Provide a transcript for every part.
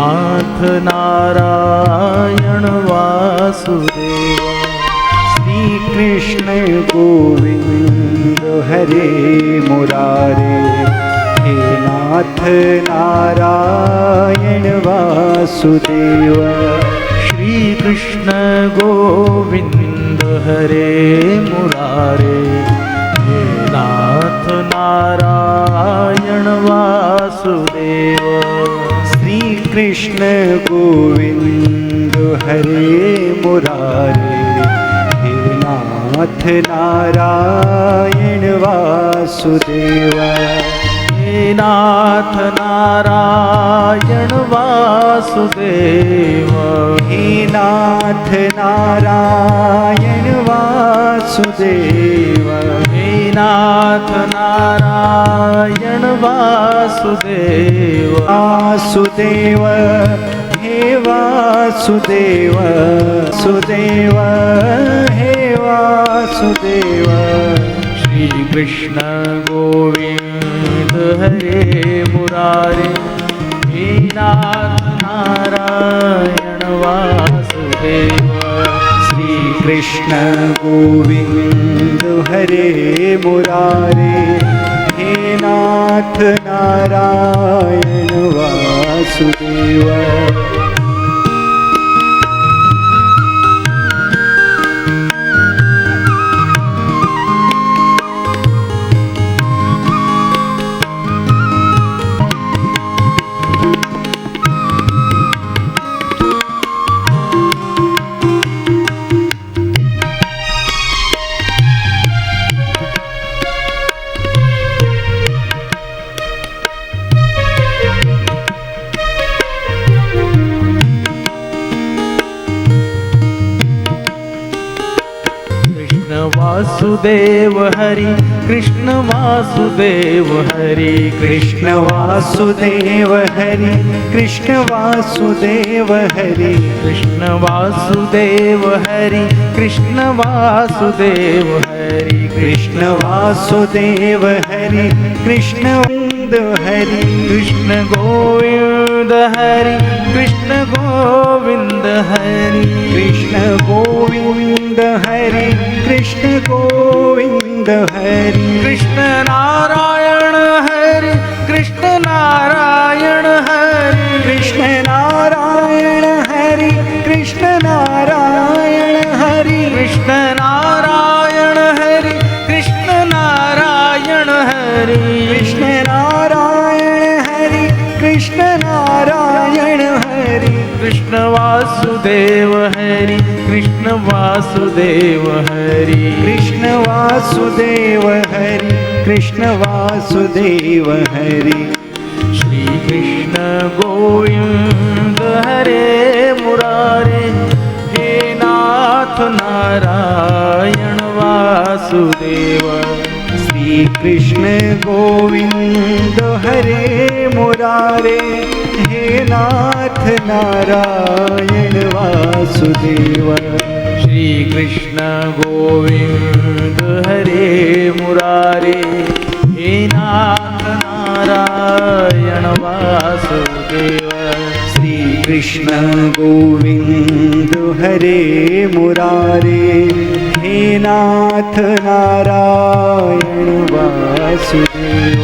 नाथ नारायण वासुदेव। श्री कृष्ण गोविंद हरे मुरारे, हे नाथ नारायण वासुदेव। श्री कृष्ण गोविंद हरे मुरारे, हे नाथ नारायण वासुदेव। श्री कृष्ण गोविंद हरे मुरारे, हे नाथ नारायण वासुदेव। हे नाथ नारायण वासुदेव। हे नाथ नारायण वासुदेव। हे नाथ नारायण वासुदेव। वासुदेव हे वासुदेव, सुदेव हे वासुदेव। श्री कृष्ण गोविंद हरे मुरारे, हे नाथ नारायण वासुदेव। श्री कृष्ण गोविंद हरे मुरारे, हे नाथ नारायण वासुदेव। वासुदेव हरि कृष्ण वासुदेव हरि, कृष्ण वासुदेव हरि कृष्ण वासुदेव हरि। कृष्ण वासुदेव हरि कृष्ण वासुदेव हरि। कृष्ण वासुदेव हरि कृष्ण गोविंद हरि। कृष्ण गोविंद हरि कृष्ण गोविंद हरि। कृष्ण गोविंद हरि कृष्ण गोविंद हरि। कृष्ण नारायण हरि कृष्ण नारायण हरि। कृष्ण नारायण हरि कृष्ण नारायण हरि। कृष्ण नारायण हरि कृष्ण नारायण हरि। कृष्ण नारायण हरि कृष्ण नारायण हरि। कृष्ण वासुदेव हरि कृष्ण वासुदेव हरि। कृष्ण वासुदेव हरि कृष्ण वासुदेव हरि। श्री कृष्ण गोविंद हरे मुरारे, हे नाथ नारायण वासुदेव। श्री कृष्ण गोविंद हरे मुरारे, हे नाथ नारायण वासुदेव। श्री कृष्ण गोविंद हरे मुरारे, हे नाथ नारायण वासुदेव। श्री कृष्ण गोविंद हरे मुरारे, हे नाथ नारायण वासुदेव।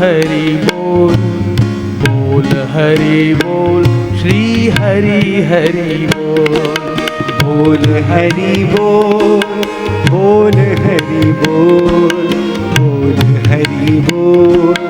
हरि बोल, बोल हरि बोल, श्री हरि हरि बोल। बोल हरि बोल, बोल हरि बोल, बोल हरि बोल।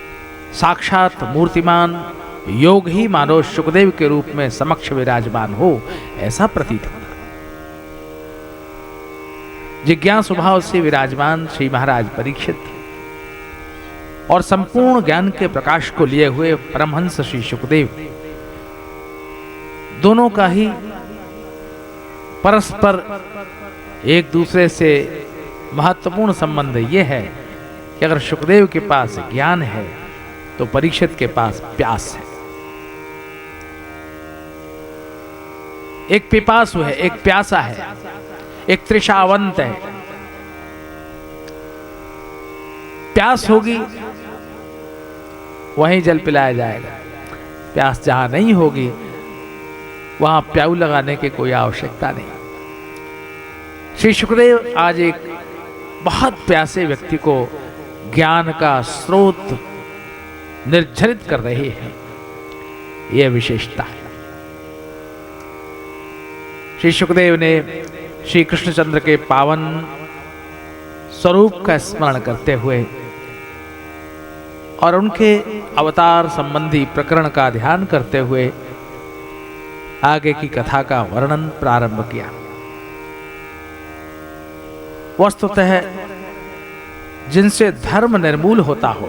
साक्षात मूर्तिमान योग ही मानो सुखदेव के रूप में समक्ष विराजमान हो, ऐसा प्रतीत होता। जिज्ञासु भाव से विराजमान श्री महाराज परीक्षित और संपूर्ण ज्ञान के प्रकाश को लिए हुए परमहंस श्री सुखदेव, दोनों का ही परस्पर एक दूसरे से महत्वपूर्ण संबंध यह है कि अगर सुखदेव के पास ज्ञान है तो परीक्षित के पास प्यास है। एक पिपासु है, एक प्यासा है, एक तृषावंत है। प्यास होगी वहीं जल पिलाया जाएगा, प्यास जहां नहीं होगी वहां प्याऊ लगाने की कोई आवश्यकता नहीं। श्री सुखदेव आज एक बहुत प्यासे व्यक्ति को ज्ञान का स्रोत निर्झरित कर रहे हैं, यह विशेषता है। श्री सुखदेव ने श्री कृष्णचंद्र के पावन स्वरूप का स्मरण करते हुए और उनके अवतार संबंधी प्रकरण का ध्यान करते हुए आगे की कथा का वर्णन प्रारंभ किया। वस्तुतः जिनसे धर्म निर्मूल होता हो,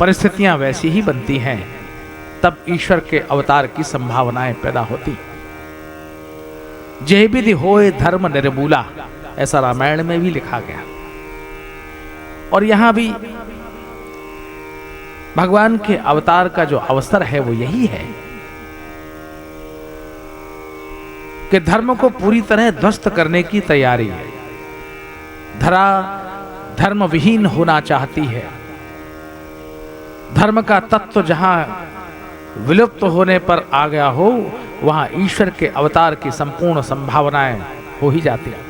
परिस्थितियां वैसी ही बनती हैं, तब ईश्वर के अवतार की संभावनाएं पैदा होती। जय विधि होए धर्म निर्मूला, ऐसा रामायण में भी लिखा गया। और यहां भी भगवान के अवतार का जो अवसर है वो यही है कि धर्म को पूरी तरह ध्वस्त करने की तैयारी है। धरा धर्म विहीन होना चाहती है। धर्म का तत्व जहां विलुप्त होने पर आ गया हो, वहां ईश्वर के अवतार की संपूर्ण संभावनाएं हो ही जाती हैं।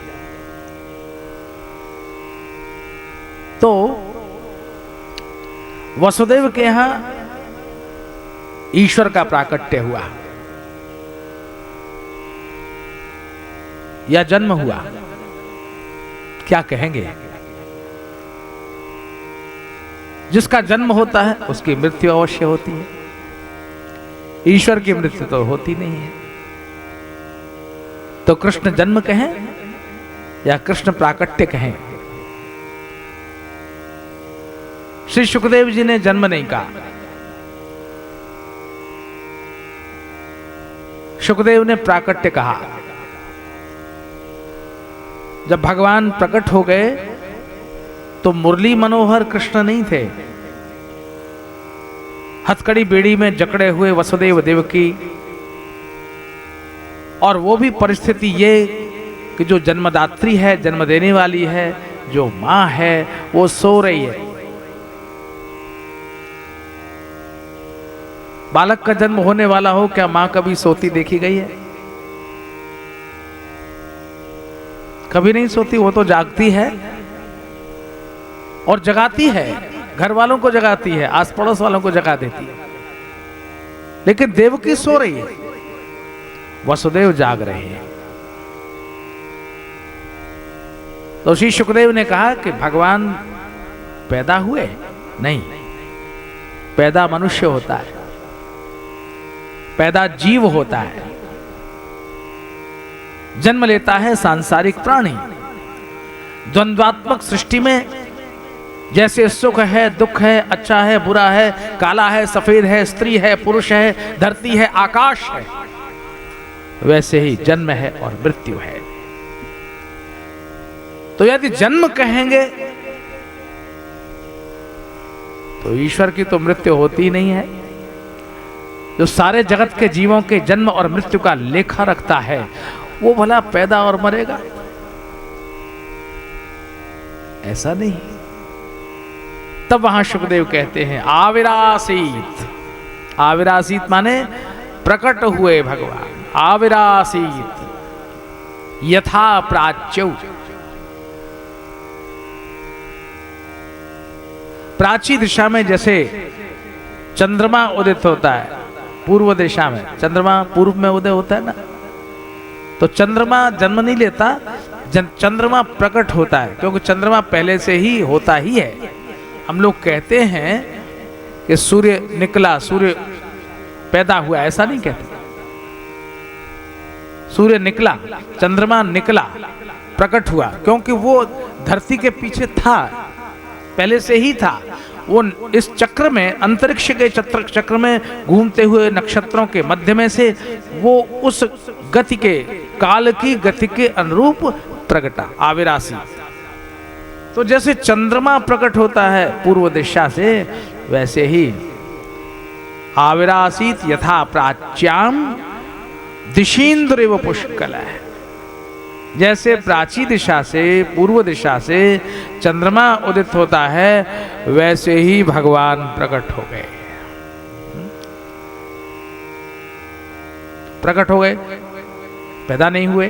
तो वसुदेव के यहां ईश्वर का प्राकट्य हुआ या जन्म हुआ, क्या कहेंगे? जिसका जन्म होता है उसकी मृत्यु अवश्य होती है। ईश्वर की मृत्यु तो होती नहीं है। तो कृष्ण जन्म कहें या कृष्ण प्राकट्य कहें? श्री सुखदेव जी ने जन्म नहीं कहा, सुखदेव ने प्राकट्य कहा। जब भगवान प्रकट हो गए तो मुरली मनोहर कृष्ण नहीं थे। हथकड़ी बेड़ी में जकड़े हुए वसुदेव देवकी, और वो भी परिस्थिति ये कि जो जन्मदात्री है, जन्म देने वाली है, जो मां है, वो सो रही है। बालक का जन्म होने वाला हो, क्या मां कभी सोती देखी गई है? कभी नहीं सोती, वो तो जागती है और जगाती है, घर वालों को जगाती है, आस पड़ोस वालों को जगा देती है। लेकिन देवकी सो रही है, वसुदेव जाग रहे हैं। तो श्री सुखदेव ने कहा कि भगवान पैदा हुए नहीं, पैदा मनुष्य होता है, पैदा जीव होता है, जन्म लेता है सांसारिक प्राणी। द्वंद्वात्मक सृष्टि में जैसे सुख है, दुख है, अच्छा है, बुरा है, काला है, सफेद है, स्त्री है, पुरुष है, धरती है, आकाश है, वैसे ही जन्म है और मृत्यु है। तो यदि जन्म कहेंगे तो ईश्वर की तो मृत्यु होती ही नहीं है। जो सारे जगत के जीवों के जन्म और मृत्यु का लेखा रखता है, वो भला पैदा और मरेगा? ऐसा नहीं। तब वहां सुखदेव कहते हैं आविरासीत। आविरासीत माने प्रकट हुए भगवान। आविरासीत यथा प्राच्यौ। प्राची दिशा में जैसे चंद्रमा उदित होता है, पूर्व दिशा में चंद्रमा पूर्व में उदय होता है ना, तो चंद्रमा जन्म नहीं लेता, चंद्रमा प्रकट होता है, क्योंकि चंद्रमा पहले से ही होता ही है। हम लोग कहते हैं कि सूर्य निकला, सूर्य पैदा हुआ, ऐसा नहीं कहते। सूर्य निकला, चंद्रमा निकला, प्रकट हुआ, क्योंकि वो धरती के पीछे था, पहले से ही था। वो इस चक्र में, अंतरिक्ष के चक्र में घूमते हुए नक्षत्रों के मध्य में से वो उस गति के, काल की गति के अनुरूप प्रकटा, आविरासी। तो जैसे चंद्रमा प्रकट होता है पूर्व दिशा से, वैसे ही आविरासीत यथा प्राच्याम दिशीन्द्रेव पुष्कल है। जैसे प्राची दिशा से, पूर्व दिशा से चंद्रमा उदित होता है, वैसे ही भगवान प्रकट हो गए। प्रकट हो गए, पैदा नहीं हुए।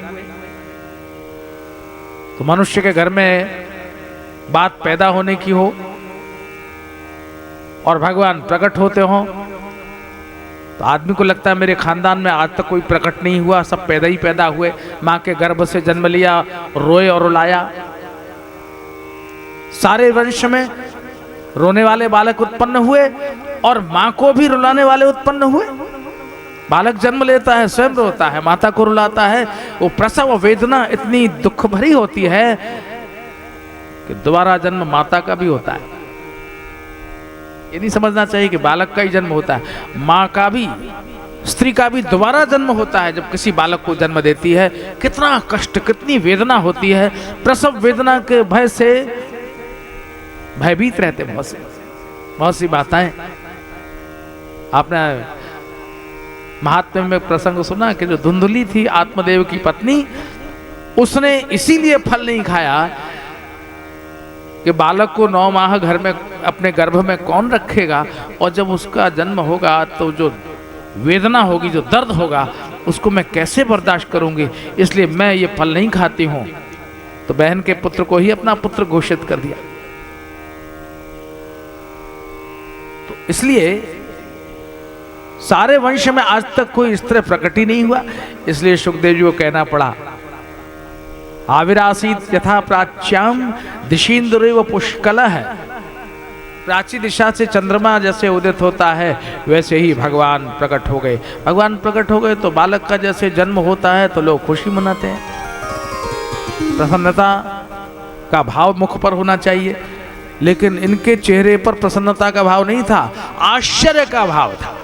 तो मनुष्य के घर में बात पैदा होने की हो और भगवान प्रकट होते हो, तो आदमी को लगता है मेरे खानदान में आज तक कोई प्रकट नहीं हुआ, सब पैदा ही पैदा हुए, माँ के गर्भ से जन्म लिया, रोए और रुलाया। सारे वंश में रोने वाले बालक उत्पन्न हुए और माँ को भी रुलाने वाले उत्पन्न हुए। बालक जन्म लेता है, स्वयं रोता है, माता को रुलाता है। वो प्रसव वेदना इतनी दुख भरी होती है कि दोबारा जन्म माता का भी होता है। ये नहीं समझना चाहिए कि बालक का ही जन्म होता है, माँ का भी, स्त्री का भी दोबारा जन्म होता है। जब किसी बालक को जन्म देती है, कितना कष्ट, कितनी वेदना होती है। प्रसव वेदना के भय से भयभीत रहते बहुत सी बातें। आपने महात्म्य में प्रसंग सुना कि जो धुंधली थी आत्मदेव की पत्नी, उसने इसीलिए फल नहीं खाया कि बालक को 9 माह घर में अपने गर्भ में कौन रखेगा, और जब उसका जन्म होगा तो जो वेदना होगी, जो दर्द होगा, उसको मैं कैसे बर्दाश्त करूंगी, इसलिए मैं ये फल नहीं खाती हूं। तो बहन के पुत्र को ही अपना पुत्र घोषित कर दिया। तो इसलिए सारे वंश में आज तक कोई इस तरह प्रकट ही नहीं हुआ। इसलिए सुखदेव जी को कहना पड़ा, आविरासीत यथा प्राच्याम दिशीन्द्रेव पुष्कल है। प्राची दिशा से चंद्रमा जैसे उदित होता है, वैसे ही भगवान प्रकट हो गए। भगवान प्रकट हो गए तो बालक का जैसे जन्म होता है तो लोग खुशी मनाते हैं। प्रसन्नता का भाव मुख पर होना चाहिए, लेकिन इनके चेहरे पर प्रसन्नता का भाव नहीं था, आश्चर्य का भाव था।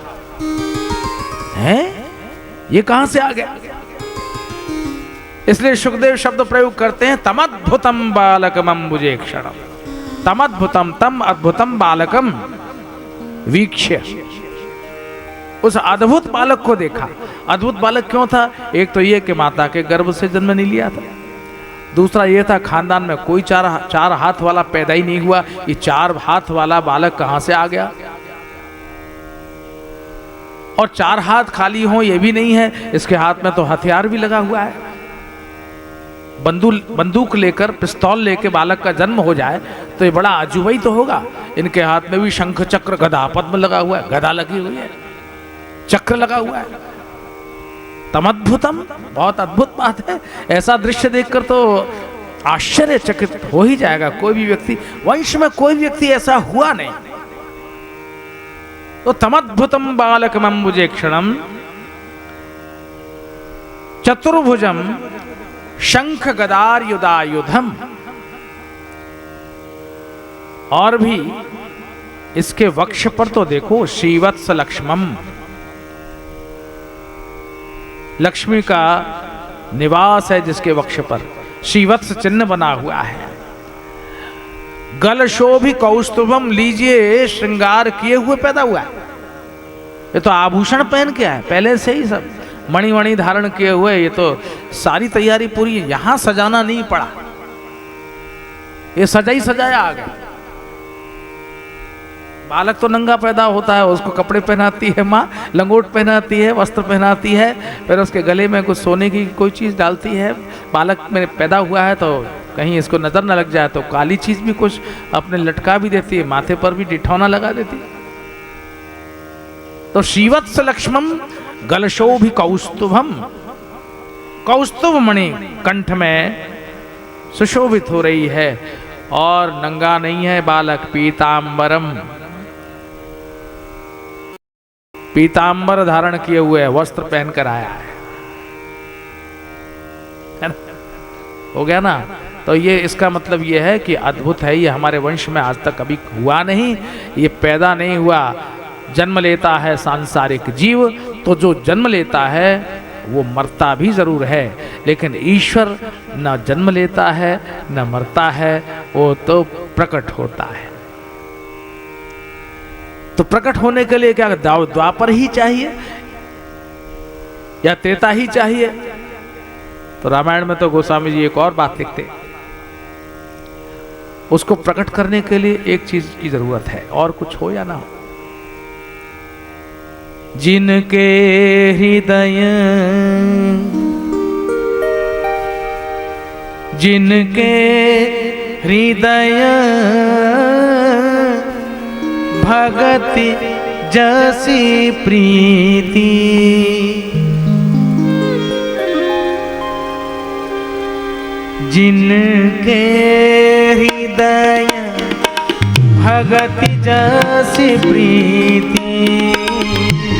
हैं? ये कहां से आ गया? इसलिए सुखदेव शब्द प्रयोग करते हैं, तमद्भुतम बालकम अम्बुजे क्षणम। तमद्भुतम, तम अद्भुतम बालकम वीक्ष्य। उस अद्भुत बालक को देखा। अद्भुत बालक क्यों था? एक तो ये कि माता के गर्भ से जन्म नहीं लिया था, दूसरा ये था खानदान में कोई चार हाथ वाला पैदा ही नहीं हुआ। ये 4 हाथ वाला बालक कहां से आ गया? और 4 हाथ खाली हो ये भी नहीं है, इसके हाथ में तो हथियार भी लगा हुआ है। बंदूक लेकर, पिस्तौल लेके बालक का जन्म हो जाए तो ये बड़ा अजूबा ही तो होगा। इनके हाथ में भी शंख चक्र गदा पद्म लगा हुआ है, गदा लगी हुई है, चक्र लगा हुआ है। तमद्भुतम, बहुत अद्भुत बात है। ऐसा दृश्य देखकर तो आश्चर्यचकित हो ही जाएगा कोई भी व्यक्ति। वंश में कोई व्यक्ति ऐसा हुआ नहीं। तो तमद्भुतम बालकम अम्बुजे क्षणम चतुर्भुजम शंख गदार युधायुधम। और भी इसके वक्ष पर तो देखो, श्रीवत्स लक्ष्मम, लक्ष्मी का निवास है जिसके वक्ष पर श्रीवत्स चिन्ह बना हुआ है। गलशोभि कौस्तुभम, लीजिए श्रृंगार किए हुए पैदा हुआ है। ये तो आभूषण पहन के है पहले से ही, सब मणि वणि धारण किए हुए। ये तो सारी तैयारी पूरी है, यहां सजाना नहीं पड़ा, ये सजा ही सजाया आ गया। बालक तो नंगा पैदा होता है, उसको कपड़े पहनाती है माँ, लंगोट पहनाती है, वस्त्र पहनाती है, फिर उसके गले में कुछ सोने की कोई चीज़ डालती है। बालक में पैदा हुआ है तो कहीं इसको नजर न लग जाए तो काली चीज भी कुछ अपने लटका भी देती है, माथे पर भी डिठौना लगा देती है। तो श्रीवत्स लक्ष्मम गलशोभि कौस्तुभम, कौस्तुभ मणि कंठ में सुशोभित हो रही है। और नंगा नहीं है बालक, पीतांबरम, पीतांबर धारण किए हुए है, वस्त्र पहनकर आया है ना? हो गया ना? तो ये इसका मतलब ये है कि अद्भुत है, ये हमारे वंश में आज तक कभी हुआ नहीं, ये पैदा नहीं हुआ। जन्म लेता है सांसारिक जीव, तो जो जन्म लेता है वो मरता भी जरूर है, लेकिन ईश्वर न जन्म लेता है न मरता है, वो तो प्रकट होता है। तो प्रकट होने के लिए क्या द्वापर ही चाहिए या त्रेता ही चाहिए? तो रामायण में तो गोस्वामी जी एक और बात लिखते, उसको प्रकट करने के लिए एक चीज की जरूरत है, और कुछ हो या ना हो। जिनके हृदय, जिनके हृदय भगति जैसी प्रीति, जिनके हृदय भगति जैसी प्रीति,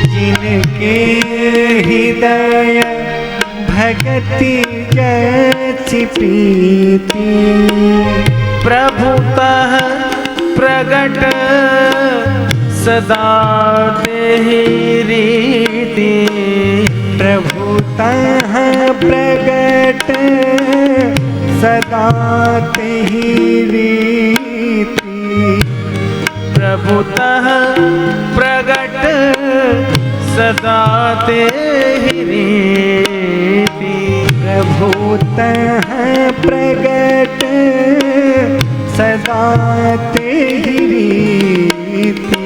जिनके हृदय भगति जैसी प्रीति, प्रभुतः प्रगट सदा तेहि रीति, प्रभुतः प्रगट सदा तेहि रीति, प्रभुतः प्रगट सदा तेहि रीति, प्रभुतः प्रगट सदा तेहि रीति।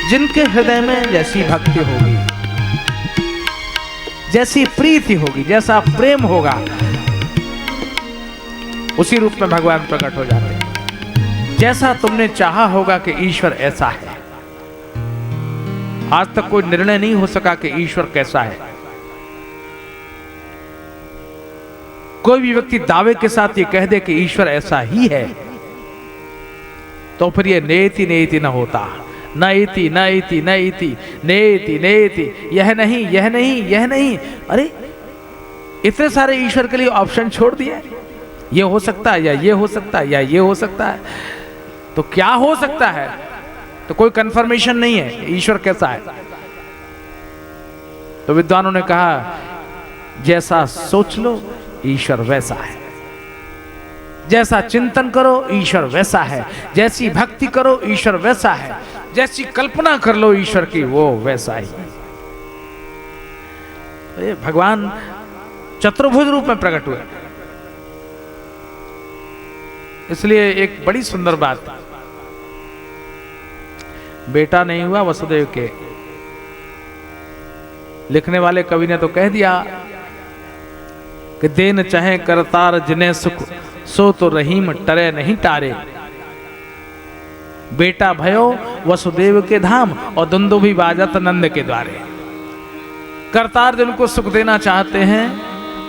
जिनके हृदय में जैसी भक्ति होगी, जैसी प्रीति होगी, जैसा प्रेम होगा, उसी रूप में भगवान प्रकट हो जाते हैं। जैसा तुमने चाहा होगा कि ईश्वर ऐसा है। आज तक कोई निर्णय नहीं हो सका कि ईश्वर कैसा है। कोई भी व्यक्ति दावे के साथ ये कह दे कि ईश्वर ऐसा ही है, तो फिर ये नेति नेति न होता। न इति न इति न इति नेति नेति, यह नहीं यह नहीं यह नहीं। अरे इतने सारे ईश्वर के लिए ऑप्शन छोड़ दिए, ये हो सकता है या ये हो सकता है या ये हो सकता है, तो क्या हो सकता है? तो कोई कंफर्मेशन नहीं है ईश्वर कैसा है। तो विद्वानों ने कहा जैसा सोच लो ईश्वर वैसा है, जैसा चिंतन करो ईश्वर वैसा है, जैसी भक्ति करो ईश्वर वैसा है, जैसी कल्पना कर लो ईश्वर की वो वैसा ही। ये भगवान चतुर्भुज रूप में प्रकट हुए। इसलिए एक बड़ी सुंदर बात, बेटा नहीं हुआ वसुदेव के, लिखने वाले कवि ने तो कह दिया कि देन चाहे करतार जिन्हें सुख, सो तो रहीम टरे नहीं टारे। बेटा भयो वसुदेव के धाम और दुंदुभि बाजत नंद के द्वारे। करतार जिनको सुख देना चाहते हैं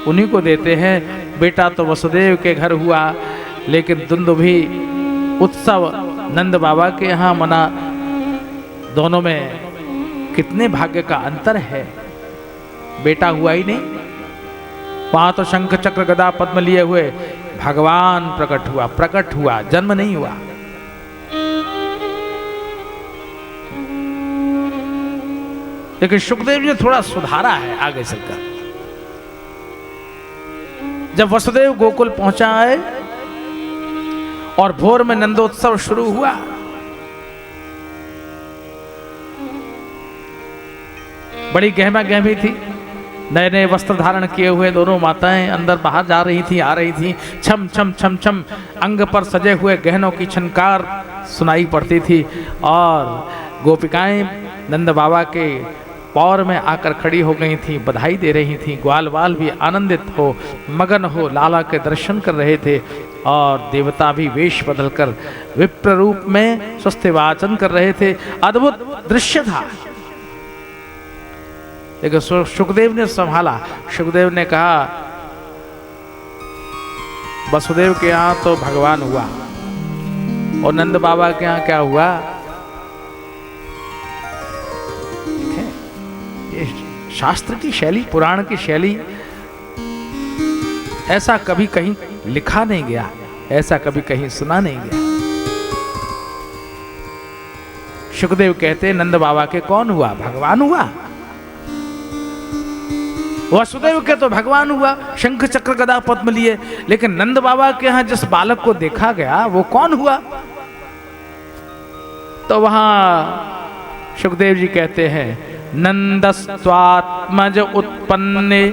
उन्हीं को देते हैं। बेटा तो वसुदेव के घर हुआ, लेकिन दुंदुभि उत्सव नंद बाबा के यहाँ मना। दोनों में कितने भाग्य का अंतर है। बेटा हुआ ही नहीं, वहां तो शंख चक्र गदा पद्म लिए हुए भगवान प्रकट हुआ, जन्म नहीं हुआ। लेकिन सुखदेव जी ने थोड़ा सुधारा है आगे चलकर। जब वसुदेव गोकुल पहुंचा है और भोर में नंदोत्सव शुरू हुआ, बड़ी गहमा गहमी थी। नए नए वस्त्र धारण किए हुए दोनों माताएं अंदर बाहर जा रही थी, आ रही थी। छम छम छम छम अंग पर सजे हुए गहनों की छनकार सुनाई पड़ती थी और गोपिकाएं नंद बाबा के पौर में आकर खड़ी हो गई थी, बधाई दे रही थी। ग्वाल बाल भी आनंदित हो, मगन हो, लाला के दर्शन कर रहे थे और देवता भी वेश बदलकर विप्र रूप में स्वस्थ वाचन कर रहे थे। अद्भुत दृश्य था। लेकिन सुखदेव ने संभाला। सुखदेव ने कहा वसुदेव के यहाँ तो भगवान हुआ, और नंद बाबा के यहाँ क्या हुआ? ये शास्त्र की शैली, पुराण की शैली, ऐसा कभी कहीं लिखा नहीं गया, ऐसा कभी कहीं सुना नहीं गया। सुखदेव कहते नंद बाबा के कौन हुआ? भगवान हुआ। वसुदेव के तो भगवान हुआ, शंख चक्र गदा पद्म लिए, लेकिन नंद बाबा के यहां जिस बालक को देखा गया वो कौन हुआ? तो वहां सुखदेव जी कहते हैं नंदस्त्वात्मज उत्पन्ने,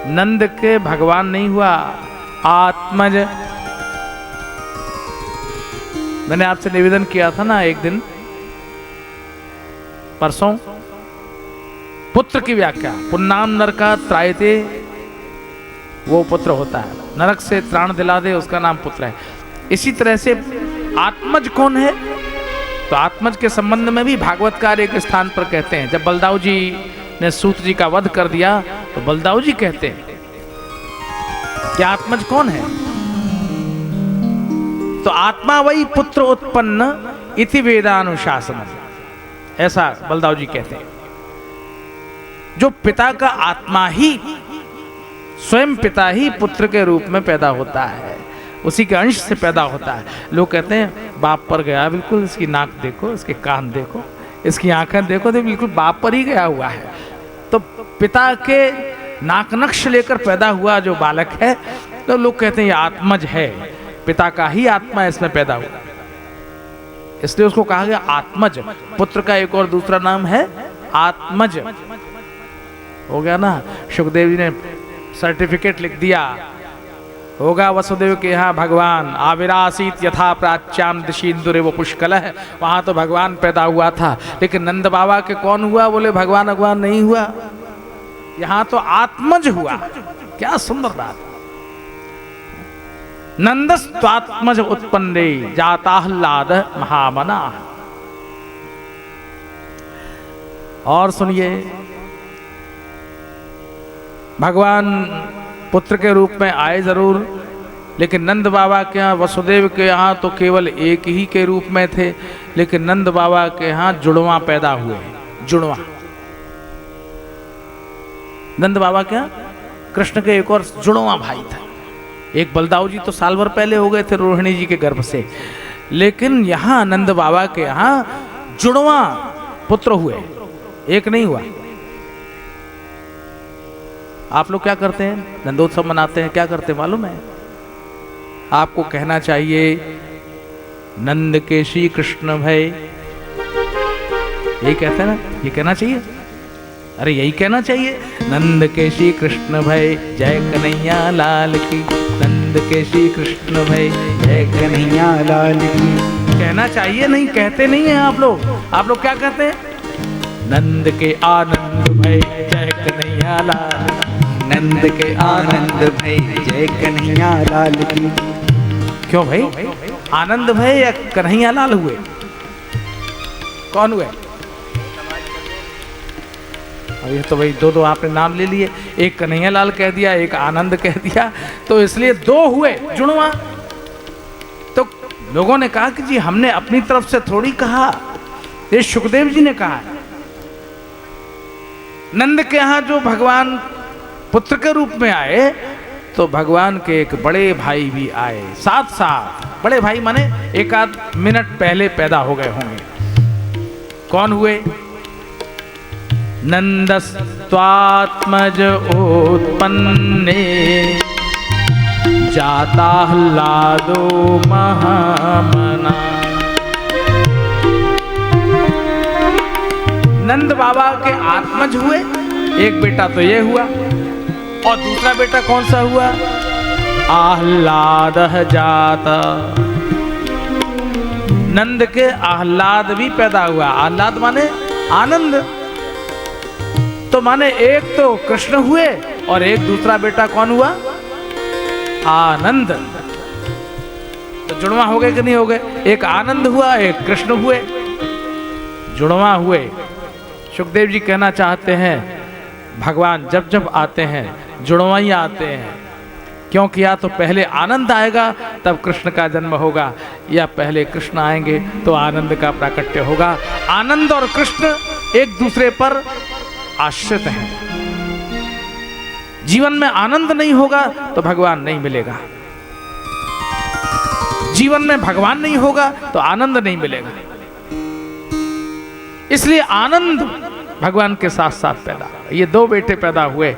नंद के भगवान नहीं हुआ, आत्मज। मैंने आपसे निवेदन किया था ना एक दिन, परसों, पुत्र की व्याख्या, पुन्नाम नरका त्रायते, वो पुत्र होता है, नरक से त्राण दिला दे, उसका नाम पुत्र है। इसी तरह से आत्मज कौन है? तो आत्मज के संबंध में भी भागवतकार एक स्थान पर कहते हैं, जब बलदाऊ जी ने सूत जी का वध कर दिया तो बलदाऊ जी कहते हैं कि आत्मज कौन है? तो आत्मा वही पुत्र उत्पन्न इति वेदानुशासन, ऐसा बलदाऊ जी कहते हैं। जो पिता का आत्मा ही, स्वयं पिता ही पुत्र के रूप में पैदा होता है, उसी के अंश से पैदा होता है। लोग कहते हैं बाप पर गया, बिल्कुल इसकी नाक देखो, इसके कान देखो, इसकी आंखें देखो, तो बिल्कुल बाप पर ही गया हुआ है। तो पिता के नाक नक्श लेकर पैदा हुआ जो बालक है, तो लोग कहते हैं ये आत्मज है, पिता का ही आत्मा इसमें पैदा हुआ, इसलिए उसको कहा गया आत्मज। पुत्र का एक और दूसरा नाम है आत्मज। हो गया ना? सुखदेव जी ने सर्टिफिकेट लिख दिया, होगा वसुदेव के यहाँ भगवान, आविरासीत यथा प्राच्याम दिशींदुरे वो पुष्कल है, वहां तो भगवान पैदा हुआ था। लेकिन नंद बाबा के कौन हुआ? बोले भगवान भगवान नहीं हुआ, यहाँ तो आत्मज हुआ। क्या सुंदर बात। नंदस्त्वात्मज उत्पन्ने जाताह्लाद महामना। और सुनिए, भगवान पुत्र के रूप में आए जरूर, लेकिन नंद बाबा के यहाँ, वसुदेव के यहाँ तो केवल एक ही के रूप में थे, लेकिन नंद बाबा के यहाँ जुड़वा पैदा हुए। जुड़वा नंद बाबा के यहाँ कृष्ण के एक और जुड़वा भाई था। एक बलदाऊ जी तो साल भर पहले हो गए थे रोहिणी जी के गर्भ से, लेकिन यहाँ नंद बाबा के यहाँ जुड़वा पुत्र हुए, एक नहीं हुआ। आप लोग क्या करते हैं? नंदोत्सव मनाते हैं, क्या करते हैं मालूम है? आपको कहना चाहिए नंद के श्री कृष्ण भय, यही कहते हैं ना? ये कहना चाहिए, अरे यही कहना चाहिए, नंद के श्री कृष्ण भय जय कन्हैया लाल की, नंद के श्री कृष्ण भय जय कन्हैया लाल की। कहना चाहिए, नहीं कहते नहीं है आप लोग। आप लोग क्या कहते हैं? नंद के आनंद भय जय कन्हैया लाल, नंद के आनंद भय जय कन्हैया लाल की। क्यों भाई? आनंद भय या कन्हैया लाल हुए? कौन हुए? अब ये तो भाई दो दो आपने नाम ले लिए, एक कन्हैया लाल कह दिया, एक आनंद कह दिया, तो इसलिए दो हुए जुड़वा। तो लोगों ने कहा कि जी हमने अपनी तरफ से थोड़ी कहा, ये सुखदेव जी ने कहा। नंद के यहाँ जो भगवान पुत्र के रूप में आए, तो भगवान के एक बड़े भाई भी आए साथ साथ। बड़े भाई माने एक आध मिनट पहले पैदा हो गए होंगे। कौन हुए? नंदस्त्वात्मज उत्पन्ने जाताह्लादो महामना। नंद बाबा के आत्मज हुए, एक बेटा तो ये हुआ, और दूसरा बेटा कौन सा हुआ? आह्लाद जाता। नंद के आह्लाद भी पैदा हुआ। आह्लाद माने आनंद, तो माने एक तो कृष्ण हुए और एक दूसरा बेटा कौन हुआ? आनंद। तो जुड़वा हो गए कि नहीं हो गए? एक आनंद हुआ, एक कृष्ण हुए, जुड़वा हुए। सुखदेव जी कहना चाहते हैं भगवान जब जब आते हैं जुड़वाइयाँ आते हैं, क्योंकि या तो पहले आनंद आएगा तब कृष्ण का जन्म होगा, या पहले कृष्ण आएंगे तो आनंद का प्राकट्य होगा। आनंद और कृष्ण एक दूसरे पर आश्रित हैं। जीवन में आनंद नहीं होगा तो भगवान नहीं मिलेगा, जीवन में भगवान नहीं होगा तो आनंद नहीं मिलेगा। इसलिए आनंद भगवान के साथ साथ पैदा, ये दो बेटे पैदा हुए।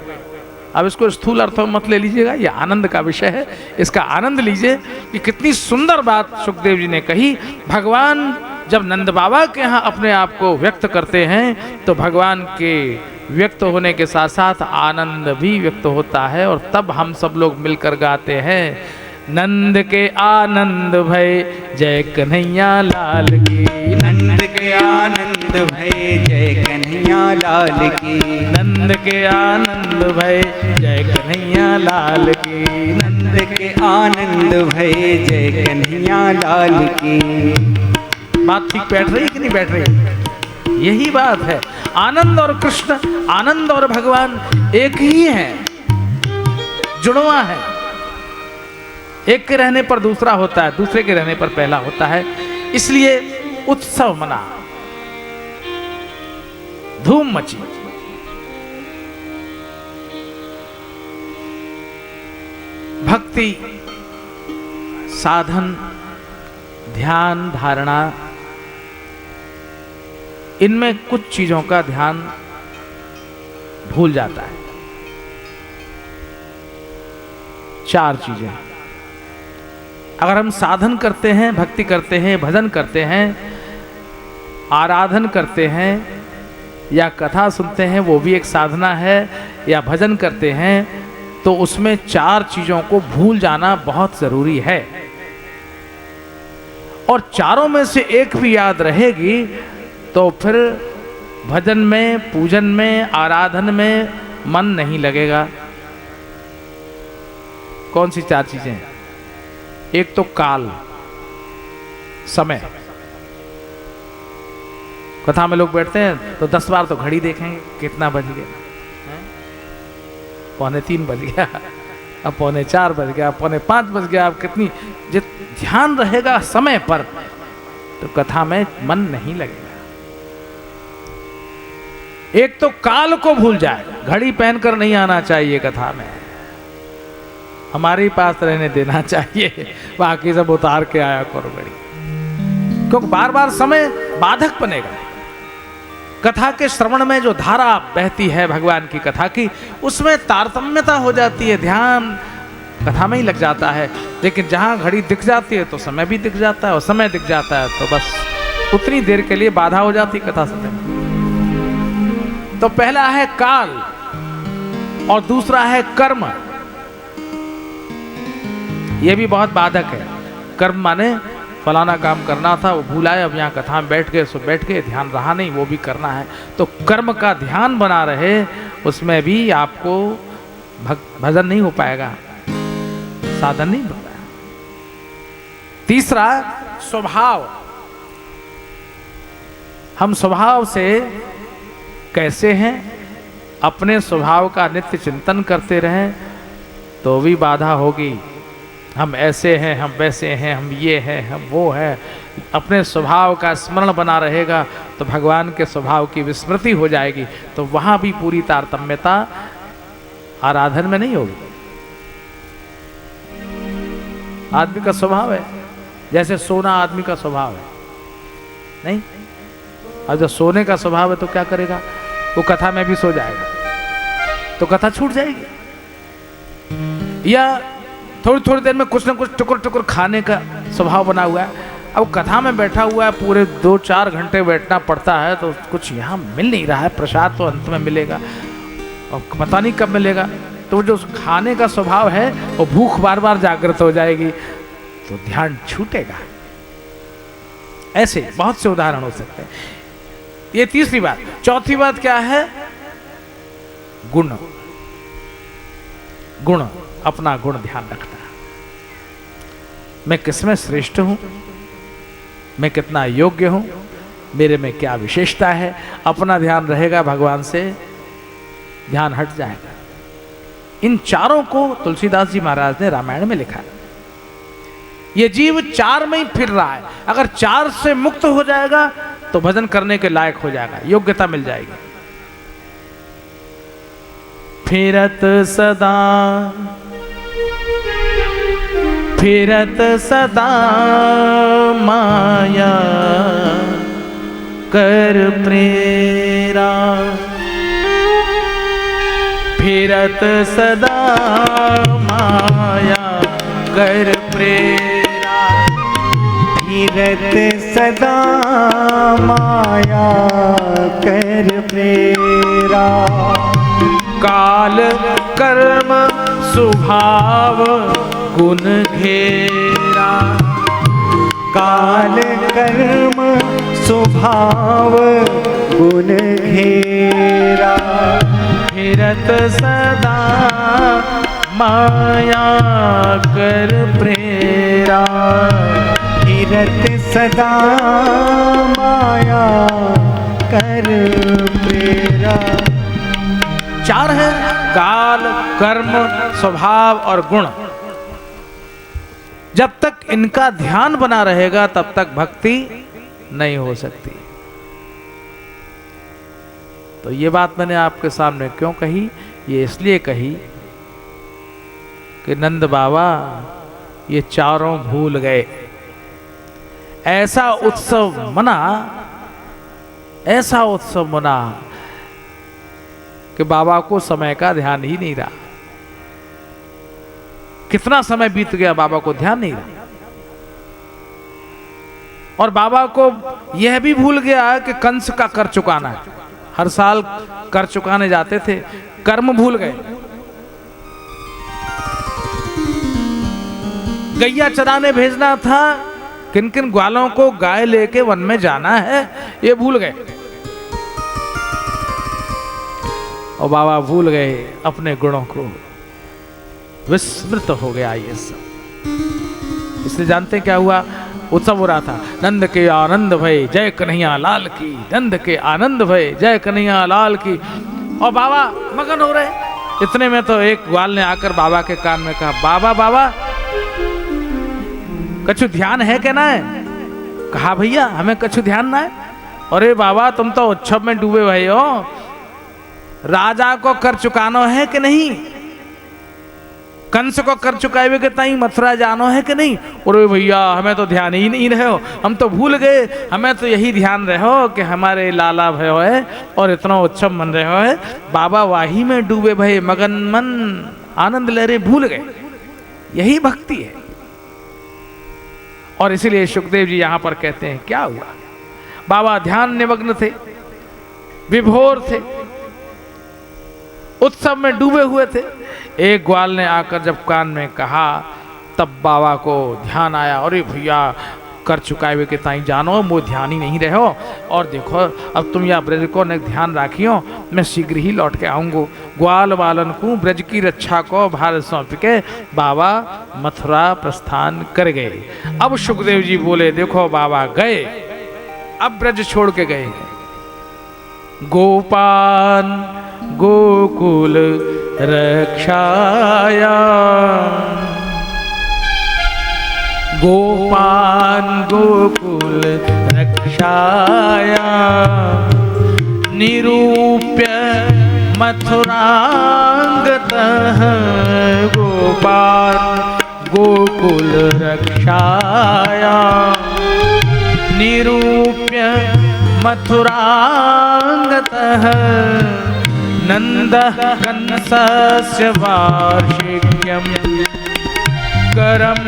अब इसको स्थूल अर्थों में मत ले लीजिएगा, ये आनंद का विषय है, इसका आनंद लीजिए कि कितनी सुंदर बात सुखदेव जी ने कही। भगवान जब नंद बाबा के यहाँ अपने आप को व्यक्त करते हैं तो भगवान के व्यक्त होने के साथ साथ आनंद भी व्यक्त होता है, और तब हम सब लोग मिलकर गाते हैं, नंद के आनंद भय जय कन्हैया लाल की, नंद के आनंद भय जय कन्हैया लाल की, नंद के आनंद भय जय कन्हैया लाल की, नंद के आनंद भय जय कन्हैया लाल की। बात ठीक बैठ रही कि नहीं बैठ रही? यही बात है, आनंद और कृष्ण, आनंद और भगवान एक ही है, जुड़वा है। एक के रहने पर दूसरा होता है, दूसरे के रहने पर पहला होता है। इसलिए उत्सव मना, धूम मची। भक्ति, साधन, ध्यान, धारणा, इनमें कुछ चीजों का ध्यान भूल जाता है। 4 चीजें अगर हम साधन करते हैं, भक्ति करते हैं, भजन करते हैं, आराधन करते हैं, या कथा सुनते हैं, वो भी एक साधना है, या भजन करते हैं, तो उसमें 4 चीजों को भूल जाना बहुत जरूरी है। और चारों में से एक भी याद रहेगी तो फिर भजन में, पूजन में, आराधन में मन नहीं लगेगा। कौन सी 4 चीजें? एक तो काल, समय। कथा में लोग बैठते हैं तो 10 बार तो घड़ी देखेंगे, कितना बज गया, 2:45 बज गया, अब 3:45 बज गया, 4:45 बज गया। अब कितनी ध्यान रहेगा समय पर तो कथा में मन नहीं लगेगा। एक तो काल को भूल जाए, घड़ी पहनकर नहीं आना चाहिए कथा में, हमारे पास रहने देना चाहिए, बाकी सब उतार के आया करो घड़ी, क्योंकि बार बार समय बाधक बनेगा। कथा के श्रवण में जो धारा बहती है भगवान की कथा की, उसमें तारतम्यता हो जाती है, ध्यान कथा में ही लग जाता है। लेकिन जहां घड़ी दिख जाती है तो समय भी दिख जाता है, और समय दिख जाता है तो बस उतनी देर के लिए बाधा हो जाती है कथा सुनने में। तो पहला है काल और दूसरा है कर्म। यह भी बहुत बाधक है। कर्म माने फलाना काम करना था, वो भूल आए, अब यहाँ कथा में बैठ गए, सो बैठ गए, ध्यान रहा नहीं, वो भी करना है। तो कर्म का ध्यान बना रहे, उसमें भी आपको भजन नहीं हो पाएगा, साधन नहीं हो पाएगा। तीसरा स्वभाव। हम स्वभाव से कैसे हैं, अपने स्वभाव का नित्य चिंतन करते रहें तो भी बाधा होगी। हम ऐसे हैं, हम वैसे हैं, हम ये हैं, हम वो हैं, अपने स्वभाव का स्मरण बना रहेगा तो भगवान के स्वभाव की विस्मृति हो जाएगी, तो वहाँ भी पूरी तारतम्यता आराधन में नहीं होगी। आदमी का स्वभाव है, जैसे सोना आदमी का स्वभाव है, नहीं? अब जब सोने का स्वभाव है तो क्या करेगा? वो कथा में भी सो जाएगा तो कथा छूट जाएगी। या थोड़ी थोड़ी देर में कुछ ना कुछ टुकुर टुकुर खाने का स्वभाव बना हुआ है। अब कथा में बैठा हुआ है, पूरे 2-4 घंटे बैठना पड़ता है, तो कुछ यहाँ मिल नहीं रहा है, प्रसाद तो अंत में मिलेगा और पता नहीं कब मिलेगा। तो जो खाने का स्वभाव है वो भूख बार बार जागृत हो जाएगी तो ध्यान छूटेगा। ऐसे बहुत से उदाहरण हो सकते हैं। ये तीसरी बात। चौथी बात क्या है? गुण। गुण, अपना गुण ध्यान रखना। मैं किसमें श्रेष्ठ हूं, मैं कितना योग्य हूं, मेरे में क्या विशेषता है, अपना ध्यान रहेगा भगवान से ध्यान हट जाएगा। इन चारों को तुलसीदास जी महाराज ने रामायण में लिखा है। ये जीव चार में ही फिर रहा है, अगर चार से मुक्त हो जाएगा तो भजन करने के लायक हो जाएगा, योग्यता मिल जाएगी। फिरत सदा माया कर प्रेरा, फिरत सदा माया कर प्रेरा, फिरत सदा माया कर प्रेरा, काल कर्म स्वभाव गुण घेरा, काल कर्म स्वभाव गुण घेरा, फिरत सदा माया कर प्रेरा, फिरत सदा माया कर प्रेरा। चार है, काल कर्म स्वभाव और गुण। जब तक इनका ध्यान बना रहेगा तब तक भक्ति नहीं हो सकती। तो ये बात मैंने आपके सामने क्यों कही? ये इसलिए कही कि नंद बाबा ये चारों भूल गए। ऐसा उत्सव मना, ऐसा उत्सव मना कि बाबा को समय का ध्यान ही नहीं रहा। कितना समय बीत गया, बाबा को ध्यान नहीं रहा। और बाबा को यह भी भूल गया कि कंस का कर चुकाना है। हर साल कर चुकाने जाते थे, कर्म भूल गए। गैया चराने भेजना था, किन किन ग्वालों को गाय लेके वन में जाना है, ये भूल गए। और बाबा भूल गए अपने गुणों को, विस्मृत हो गया ये सब। इसलिए जानते क्या हुआ? उत्सव हो रहा था, नंद के आनंद भय जय कन्हैया लाल की, नंद के आनंद भय जय कन्हैया लाल की। और बाबा मगन हो रहे। इतने में तो एक ग्वाल ने आकर बाबा के कान में कहा, बाबा बाबा कछु ध्यान है क्या ना है? कहा भैया हमें कछु ध्यान ना है। अरे बाबा तुम तो उत्सव में डूबे भाई हो, राजा को कर चुकानो है कि नहीं? कंस को कर चुकाए के ताई मथुरा जानो है कि नहीं? अरे भैया हमें तो ध्यान ही नहीं रहे हो, हम तो भूल गए। हमें तो यही ध्यान रहे हो कि हमारे लाला भयो है और इतना उत्सव मन रहे हो है। बाबा वाही में डूबे भय मगन मन आनंद ले रहे, भूल गए। यही भक्ति है। और इसीलिए सुखदेव जी यहां पर कहते हैं क्या हुआ? बाबा ध्यान निमग्न थे, विभोर थे, उत्सव में डूबे हुए थे। एक ग्वाल ने आकर जब कान में कहा तब बाबा को ध्यान आया, अरे भैया कर चुकाए हुए के ताई जानो, वो ध्यान ही नहीं रहे हो। और देखो अब तुम या ब्रज को ने ध्यान राखियो, मैं शीघ्र ही लौट के आऊंगो। ग्वाल बालन को ब्रज की रक्षा को भार सौंप के बाबा मथुरा प्रस्थान कर गए। अब सुखदेव जी बोले देखो बाबा गए, अब ब्रज छोड़ के गए। गोपाल गोकुल रक्षाया, गोपाल गोकुल रक्षाया, निरूप्य मथुरांगतः। गोपाल गोकुल रक्षाया, निरूप्य मथुरांगतः। नंदः कंसस्य वार्षिक्यं करं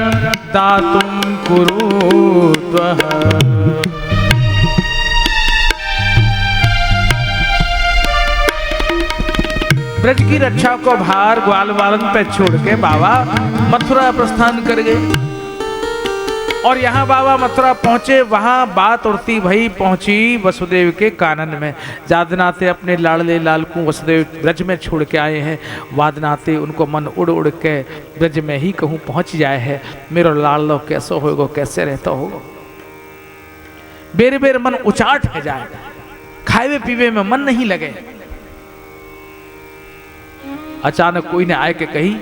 दातुं कुरुत्वः। ब्रज की रक्षा को भार ग्वाल बालन पे छोड़ के बाबा मथुरा प्रस्थान कर गए। और यहाँ बाबा मथुरा पहुंचे, वहां बात उड़ती भई पहुंची वसुदेव के कानन में। जादनाते अपने लाडले लाल को वसुदेव ब्रज में छोड़ के आए हैं। वादनाते उनको मन उड़ उड़ के ब्रज में ही कहूँ पहुंच जाए है। मेरो लाडलो कैसो होगो, कैसे रहता होगो। बेर बेर मन उचाट है जाए, खाए पीवे में मन नहीं लगे। अचानक कोई ने आए के कही,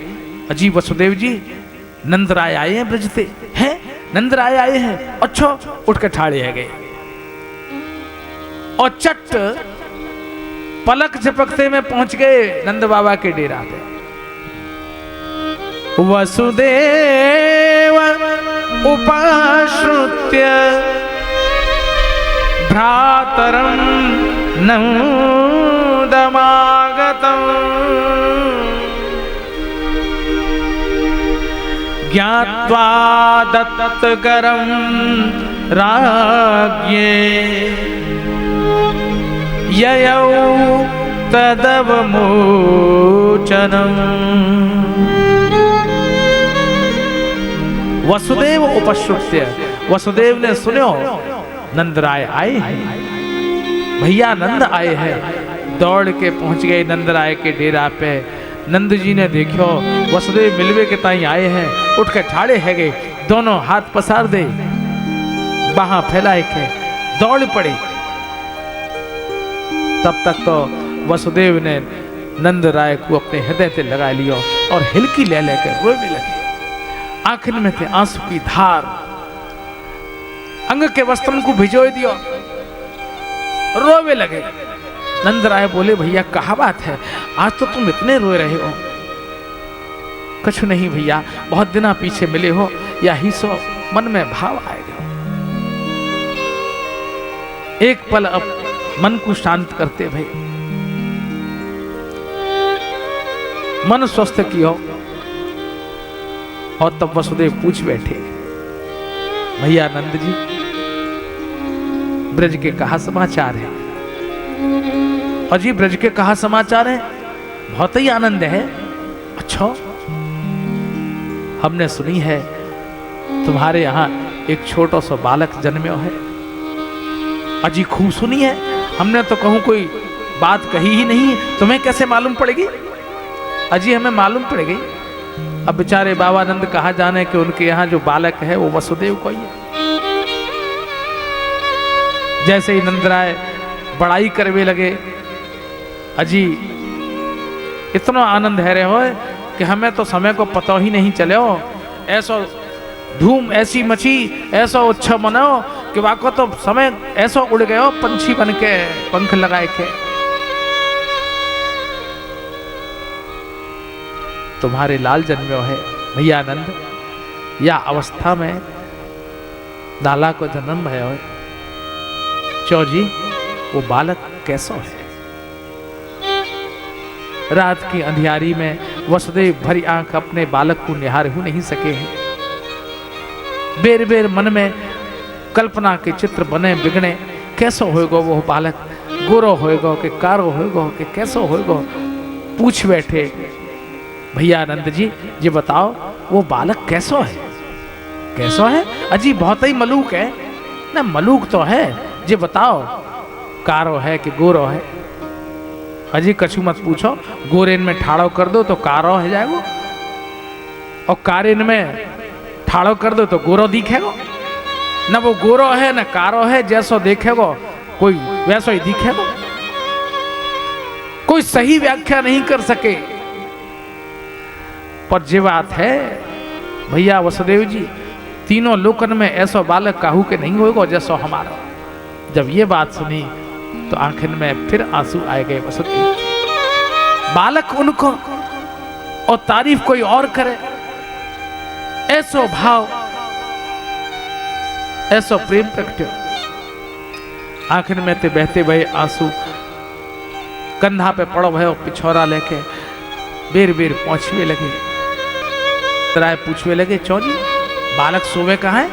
अजी वसुदेव जी नंदराय आए हैं ब्रज से। हैं नंदराय आए हैं? अच्छा, उठ के ठाड़े है गए और चट पलक झपकते में पहुंच गए नंद बाबा के डेरा पे। वसुदेव उपाश्रुत्य भ्रातरं नन्दमागतम् ज्ञात्वा दत्तकरं राज्ञे ययौ तदवमोचनम्। वसुदेव उपश्रुत्य, वसुदेव ने सुनो नंदराय आए हैं, भैया नंद आए हैं। दौड़ के पहुंच गए नंदराय के डेरा पे। नंद जी ने देखो वसुदेव मिलवे के ताई आए हैं, उठ के ठाड़े है गए, दोनों हाथ पसार दे, बाहां फैलाए के दौड़ पड़े। तब तक तो वसुदेव ने नंद राय को अपने हृदय से लगा लिया और हिलकी ले लेकर रोने लगे। आंखों में थे आंसू की धार, अंग के वस्त्र को भिजो दियो, रोवे लगे। नंद राय बोले, भैया कहा बात है, आज तो तुम इतने रो रहे हो? कुछ नहीं भैया, बहुत दिना पीछे मिले हो, यही सो मन में भाव आएगा। एक पल अब मन को शांत करते भाई, मन स्वस्थ कियो। और तब वसुदेव पूछ बैठे, भैया नंद जी ब्रज के कहा समाचार है? अजी ब्रज के कहा समाचार है? बहुत ही आनंद है। अच्छा, हमने सुनी है तुम्हारे यहाँ एक छोटा सा बालक जन्म्यो है। अजी खूब सुनी है, हमने तो कहूं कोई बात कही ही नहीं, तुम्हें कैसे मालूम पड़ेगी? अजी हमें मालूम पड़ेगी। अब बेचारे बाबा नंद कहा जाने कि उनके यहाँ जो बालक है वो वसुदेव को ही है। जैसे ही नंदराय बड़ाई करवे लगे, अजी इतना आनंद है रहे हो कि हमें तो समय को पता ही नहीं चले हो। ऐसा धूम ऐसी मची, ऐसा उत्सव मनाओ कि वाको तो समय ऐसा उड़ गए हो, पंछी बन के पंख लगाए के। तुम्हारे लाल जन्म्यो है भैया नंद, या अवस्था में लाला को जन्म भयो है। चौजी वो बालक कैसो है? रात की अंधियारी में वसुदेव भरी आंख अपने बालक को निहार ही नहीं सके हैं। बेर बेर मन में कल्पना के चित्र बने बिगड़े, कैसो होएगा वो बालक, गोरो होएगा कि कारो होएगा कि कैसो होएगा। पूछ बैठे, भैया नंद जी ये बताओ वो बालक कैसो है? कैसो है? अजी बहुत ही मलूक है ना। मलूक तो है, ये बताओ कारो है कि गोरो है? अजी कछु मत पूछो, गोरेन में ठाड़ो कर दो तो कारो हो जाएगा, और कारेन में ठाड़ो कर दो तो गोरो दिखेगा। न वो गोरो है न कारो है, जैसो देखेगा कोई वैसो ही दिखेगा। कोई सही व्याख्या नहीं कर सके। पर ये बात है भैया वसुदेव जी, तीनों लोकन में ऐसा बालक काहू के नहीं होगा जैसो हमारा। जब ये बात सुनी तो आंखों में फिर आंसू आए गए वसुदेव। बालक उनको और तारीफ कोई और करे, ऐसो भाव, ऐसो प्रेम प्रगट्यो। आंखों में ते बहते भये आंसू, कंधा पे पड़ो भयो पिछोरा लेके बेर बेर पहुंचवे लगे। तराय पूछवे लगे, चौजी बालक सोवे कहाँ है?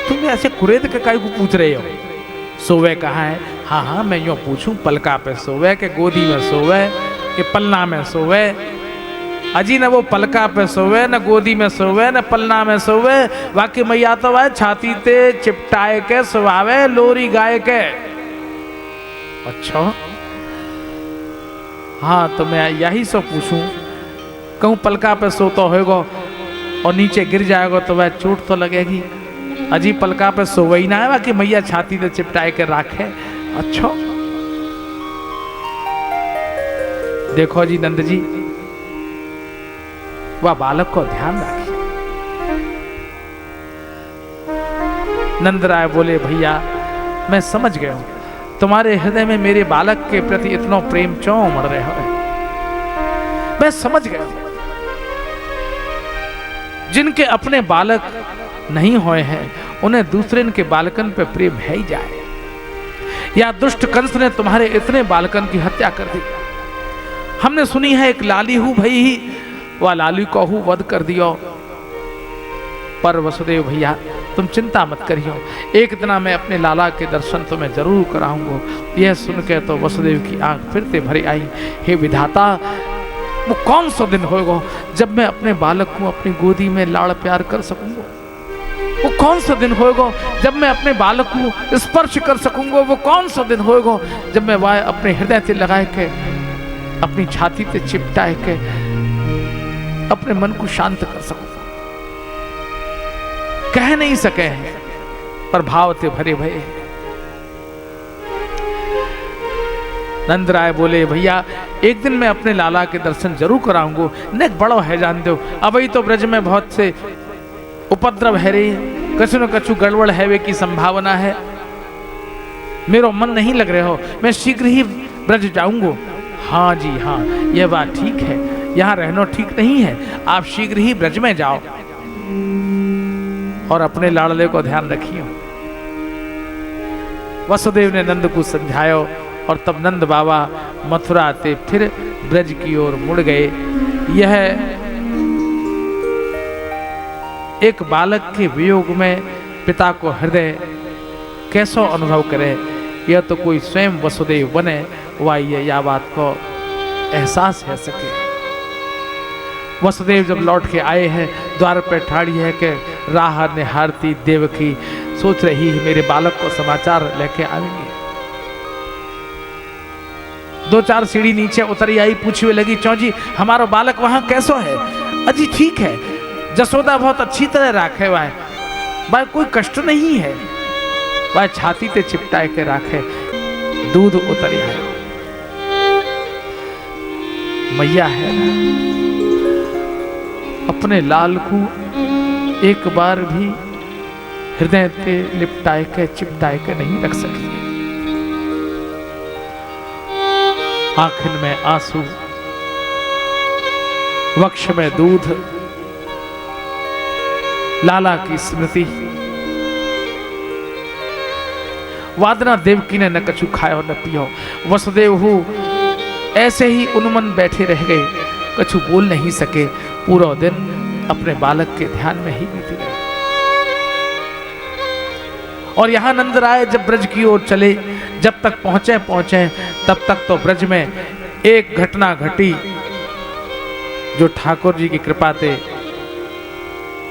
तुम ऐसे कुरेद के काहे को पूछ रहे हो? सोवे कहाँ है? हाँ हाँ मैं यूँ पूछूं, पलका पे सोवे के गोदी में सोवे कि पलना में सोवे? अजी न वो पलका पे सोवे, न गोदी में सोवे, न पलना में सोवे। बाकी मैया तो वह छाती ते चिपटाए के सुवावे, लोरी गाय के। अच्छा हाँ, तो मैं यही सो पूछूं, कहूँ पलका पे सोता होगा और नीचे गिर जाएगा तो वह चोट तो लगेगी। अजी पलका पे सोवे ही ना है, बाकी मैया छाती से चिपटाए के राखे। अच्छा देखो जी नंद जी, वह बालक को ध्यान रखिए। नंदराय बोले, भैया मैं समझ गया हूं, तुम्हारे हृदय में मेरे बालक के प्रति इतना प्रेम क्यों उमड़ रहे हो। मैं समझ गया हूं, जिनके अपने बालक नहीं हुए हैं उन्हें दूसरे इनके बालकन पे प्रेम है ही जाए। या दुष्ट कंस ने तुम्हारे इतने बालकन की हत्या कर दी। हमने सुनी है एक लाली हूं भई ही वह लाली को हूं वध कर दियो। पर वसुदेव भैया तुम चिंता मत करियो, एक दिन मैं अपने लाला के दर्शन तुम्हें जरूर कराऊंगा। यह सुन के तो वसुदेव की आंख फिर से भरी आई। हे विधाता, वो कौन सा दिन होगा जब मैं अपने बालक को अपनी गोदी में लाड़ प्यार कर सकूंगा। वो कौन सा दिन होगा जब मैं अपने बालक को स्पर्श कर सकूंगा। वो कौन सा दिन होगा जब मैं वह अपने हृदय से लगा के अपनी छाती से चिपटा के अपने मन को शांत कर सकूंगा। कह नहीं सके हैं पर भाव से भरे भये। नंदराय बोले, भैया एक दिन मैं अपने लाला के दर्शन जरूर कराऊंगा। न बड़ो है जान दो, अभी तो ब्रज में बहुत से उपद्रव है रे, कछु न कछु गड़बड़ है वे की संभावना है। मेरा मन नहीं लग रहे हो, मैं शीघ्र ही ब्रज जाऊंगा। हाँ जी हाँ, यह बात ठीक है, यहाँ रहना ठीक नहीं है, आप शीघ्र ही ब्रज में जाओ और अपने लाड़ले को ध्यान रखियो। वसुदेव ने नंद को समझायो और तब नंद बाबा मथुरा से फिर ब्रज की ओर मुड़ गए। यह एक बालक के वियोग में पिता को हृदय कैसो अनुभव करे, यह तो कोई स्वयं वसुदेव बने वह यह बात को एहसास है सके। वसुदेव जब लौट के आए हैं, द्वार पर ठाड़ी है कि राह निहारती देवकी सोच रही है मेरे बालक को समाचार लेके आएंगे। दो चार सीढ़ी नीचे उतरी आई, पूछने लगी, चौजी हमारा बालक वहां कैसो है। अजी ठीक है, जसोदा बहुत अच्छी तरह राखे वह, भाई कोई कष्ट नहीं है, वह छाती पे चिपटाए के राखे, दूध उतरी है। मैया है ना, अपने लाल को एक बार भी हृदय पे लिपटाए के चिपटाए के नहीं रख सकती। आंखिन में आंसू, वक्ष में दूध, लाला की स्मृति। वादना देवकी ने न कछु खायो न पियो। वसुदेव हो ऐसे ही उन्मन बैठे रह गए, कछु बोल नहीं सके। पूरा दिन अपने बालक के ध्यान में ही बीती रहे। और यहां नंदराय जब ब्रज की ओर चले, जब तक पहुंचे तब तक तो ब्रज में एक घटना घटी जो ठाकुर जी की कृपा से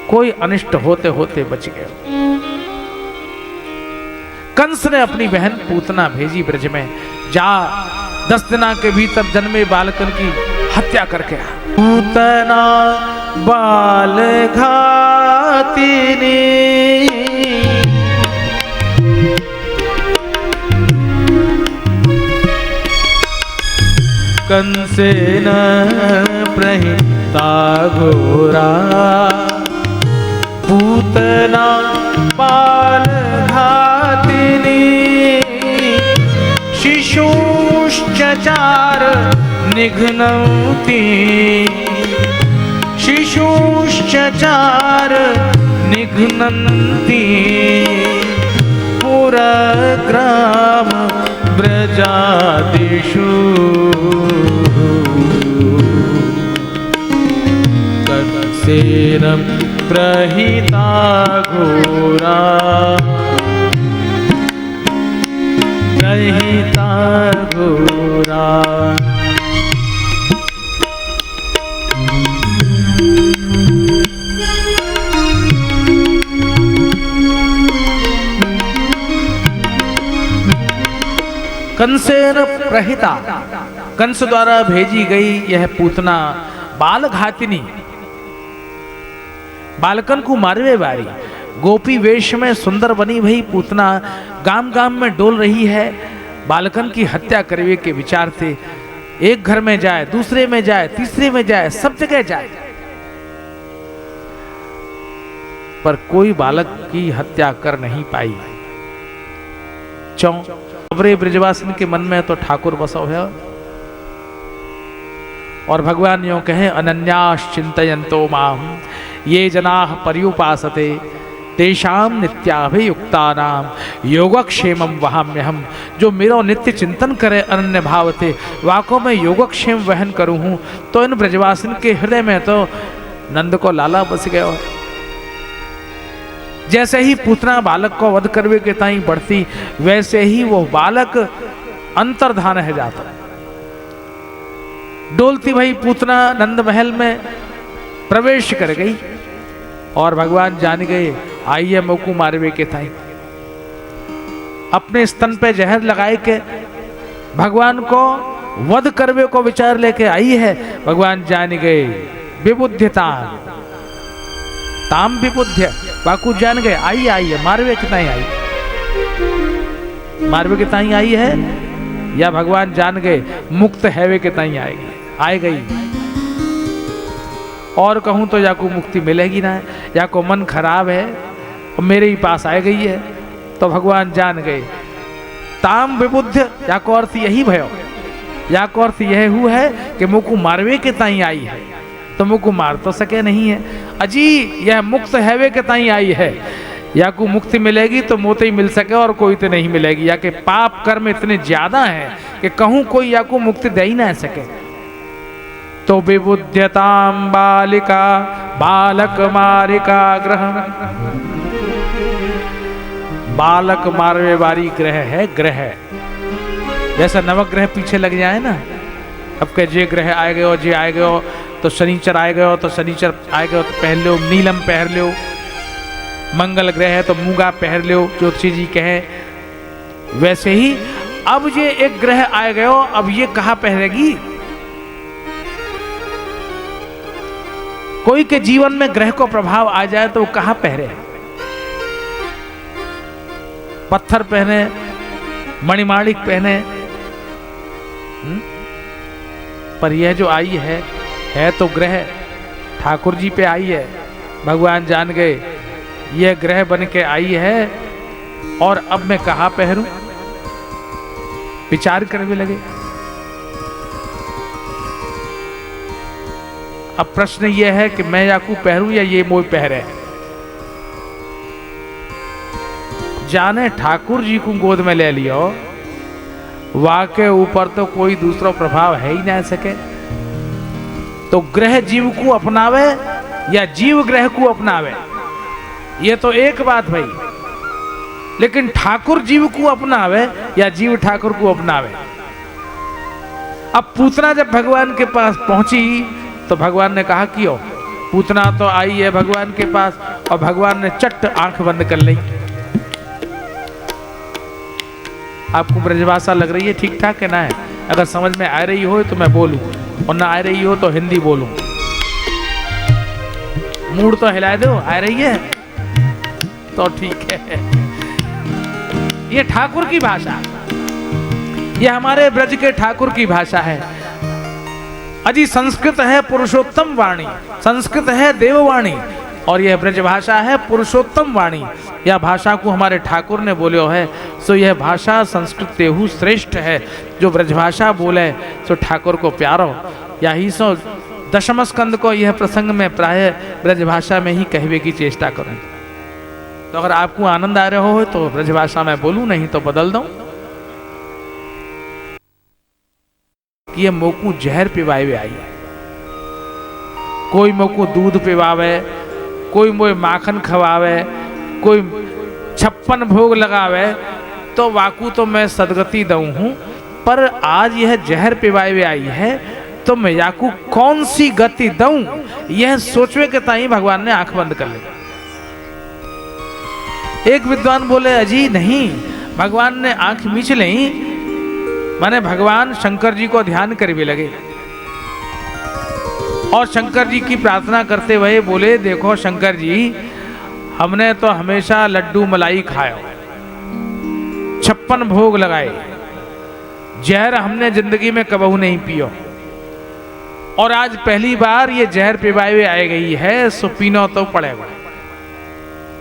कोई अनिष्ट होते होते बच गए। कंस ने अपनी बहन पूतना भेजी ब्रज में, जा 10 दिना के भीतर जन्मे बालकन की हत्या करके आ। पूतना बाल घातिनी कंसेन प्रहिता घोरा। पूतना बाल घातिनी शिशुश्चचार निघ्नन्ति। शिशुश्चचार निघ्नन्ति पुरग्राम ब्रजादिषु। कंसेन प्रहिता घोरा प्रहिता घोरा। कंसेन प्रहिता, कंस द्वारा भेजी गई यह पूतना बाल घातिनी, बालकन को मारवे वाली, गोपी वेश में सुंदर बनी भई पूतना गाम गाम में डोल रही है। बालकन की हत्या करवे के विचार से एक घर में जाए, दूसरे में जाए, तीसरे में जाए, सब जगह जाए, पर कोई बालक की हत्या कर नहीं पाई। अबरे ब्रजवासिन के मन में तो ठाकुर बसो है। और भगवान यूं कहे, अनन्यास चिंतयन्तो माम ये जनाः पर्युपासते तेषाम नित्याभियुक्तानाम योगक्षेमम वहाम्यहम। जो मेरा नित्य चिंतन करे अनन्य भाव थे, वाकों में योगक्षेम वहन करूँ हूँ। तो इन ब्रजवासिन के हृदय में तो नंद को लाला बस गया। जैसे ही पूतना बालक को वध करवे के ताई बढ़ती, वैसे ही वो बालक अंतर्धान है जाता। डोलती भई पूतना नंद महल में प्रवेश कर गई और भगवान जान गए आइए मोकू मारवे के ताई। अपने स्तन पे जहर लगाए के भगवान को वध करवे को विचार लेके आई है। भगवान जान गए विबुध्यता ताम विबुद्ध्य, बाकू जान गए आई है मारवे के ताई आई, मारवे के ताई आई है, या भगवान जान गए मुक्त हैवे के ताई आएगी, आए गई। और कहूं तो या को मुक्ति मिलेगी ना, या को मन खराब है और मेरे ही पास आ गई है। तो भगवान जान गए ताम विबुद्ध, या को अर्थ यही भयो, या को अर्थ यह हुआ है कि मुकु मारवे के ताई आई है, तो मुकु मार तो सके नहीं है। अजी यह मुक्त हैवे के ताई आई है, या को मुक्ति मिलेगी तो मोते ही मिल सके और कोई तो नहीं मिलेगी, या के पाप कर्म इतने ज्यादा हैं कि कहूं कोई या को मुक्ति दे ही ना सके। तो विबुध्यताम बालिका बालक मारिका ग्रह, बालक मारवे वाली ग्रह है ग्रह। जैसा नवग्रह पीछे लग जाए ना, अब के जे ग्रह आए गए हो, जे आए गए हो, तो शनिचर आए गए हो तो शनिचर आए गए हो तो पहन लो नीलम पहन लो, मंगल ग्रह है तो मूंगा पहन लो, ज्योतिषी जी कहे। वैसे ही अब ये एक ग्रह आए गए हो, अब ये कहां पहनेगी। कोई के जीवन में ग्रह को प्रभाव आ जाए तो वो कहां पहरे, पत्थर पहने, मणिमाणिक पहने, पर यह जो आई है तो ग्रह ठाकुर जी पे आई है। भगवान जान गए यह ग्रह बन के आई है और अब मैं कहां पहरूं, विचार करने लगे। अब प्रश्न यह है कि मैं याकू पहरूं या ये मोय पहरे। जाने ठाकुर जी को गोद में ले लियो, वाके ऊपर तो कोई दूसरा प्रभाव है ही ना सके। तो ग्रह जीव को अपनावे या जीव ग्रह को अपनावे, ये तो एक बात भाई। लेकिन ठाकुर जीव को अपनावे या जीव ठाकुर को अपनावे। अब पूतना जब भगवान के पास पहुंची तो भगवान ने कहा कि ओ पूतना तो आई है भगवान के पास, और भगवान ने चट आंख बंद कर ली। आपको ब्रजभाषा लग रही है ठीक ठाक है ना है? अगर समझ में आ रही हो तो मैं बोलूं, और ना आ रही हो तो हिंदी बोलूं। मूड तो हिला दो, आ रही है तो ठीक है। ये ठाकुर की भाषा, ये हमारे ब्रज के ठाकुर की भाषा है। अजी संस्कृत है पुरुषोत्तम वाणी, संस्कृत है देववाणी, और यह ब्रज भाषा है पुरुषोत्तम वाणी। यह भाषा को हमारे ठाकुर ने बोलो है, सो यह भाषा संस्कृत तेहु श्रेष्ठ है। जो ब्रजभाषा बोले सो ठाकुर को प्यारो। यही सो दशम स्कंद को यह प्रसंग में प्राय ब्रजभाषा में ही कहवे की चेष्टा करें। तो अगर आपको आनंद आ रहा हो तो ब्रजभाषा में बोलूं, नहीं तो बदल दूं। कि ये मोकू जहर पिवाए आई है, कोई मोकू दूध पिवावे, कोई मोए माखन खवावे, कोई 56 भोग लगावे, तो वाकू तो मैं सदगति दऊं हूं। पर आज यह जहर पिवाए आई है तो मैं याकू कौन सी गति दऊं, यह सोचवे के ताई भगवान ने आंख बंद कर ली। एक विद्वान बोले अजी नहीं, भगवान ने आंख मीच ली, माने भगवान शंकर जी को ध्यान कर भी लगे और शंकर जी की प्रार्थना करते हुए बोले देखो शंकर जी, हमने तो हमेशा लड्डू मलाई खाया, 56 भोग लगाए, जहर हमने जिंदगी में कबहू नहीं पियो, और आज पहली बार ये जहर पिवाए हुए आए गई है, सो पीनो तो पड़ेगा,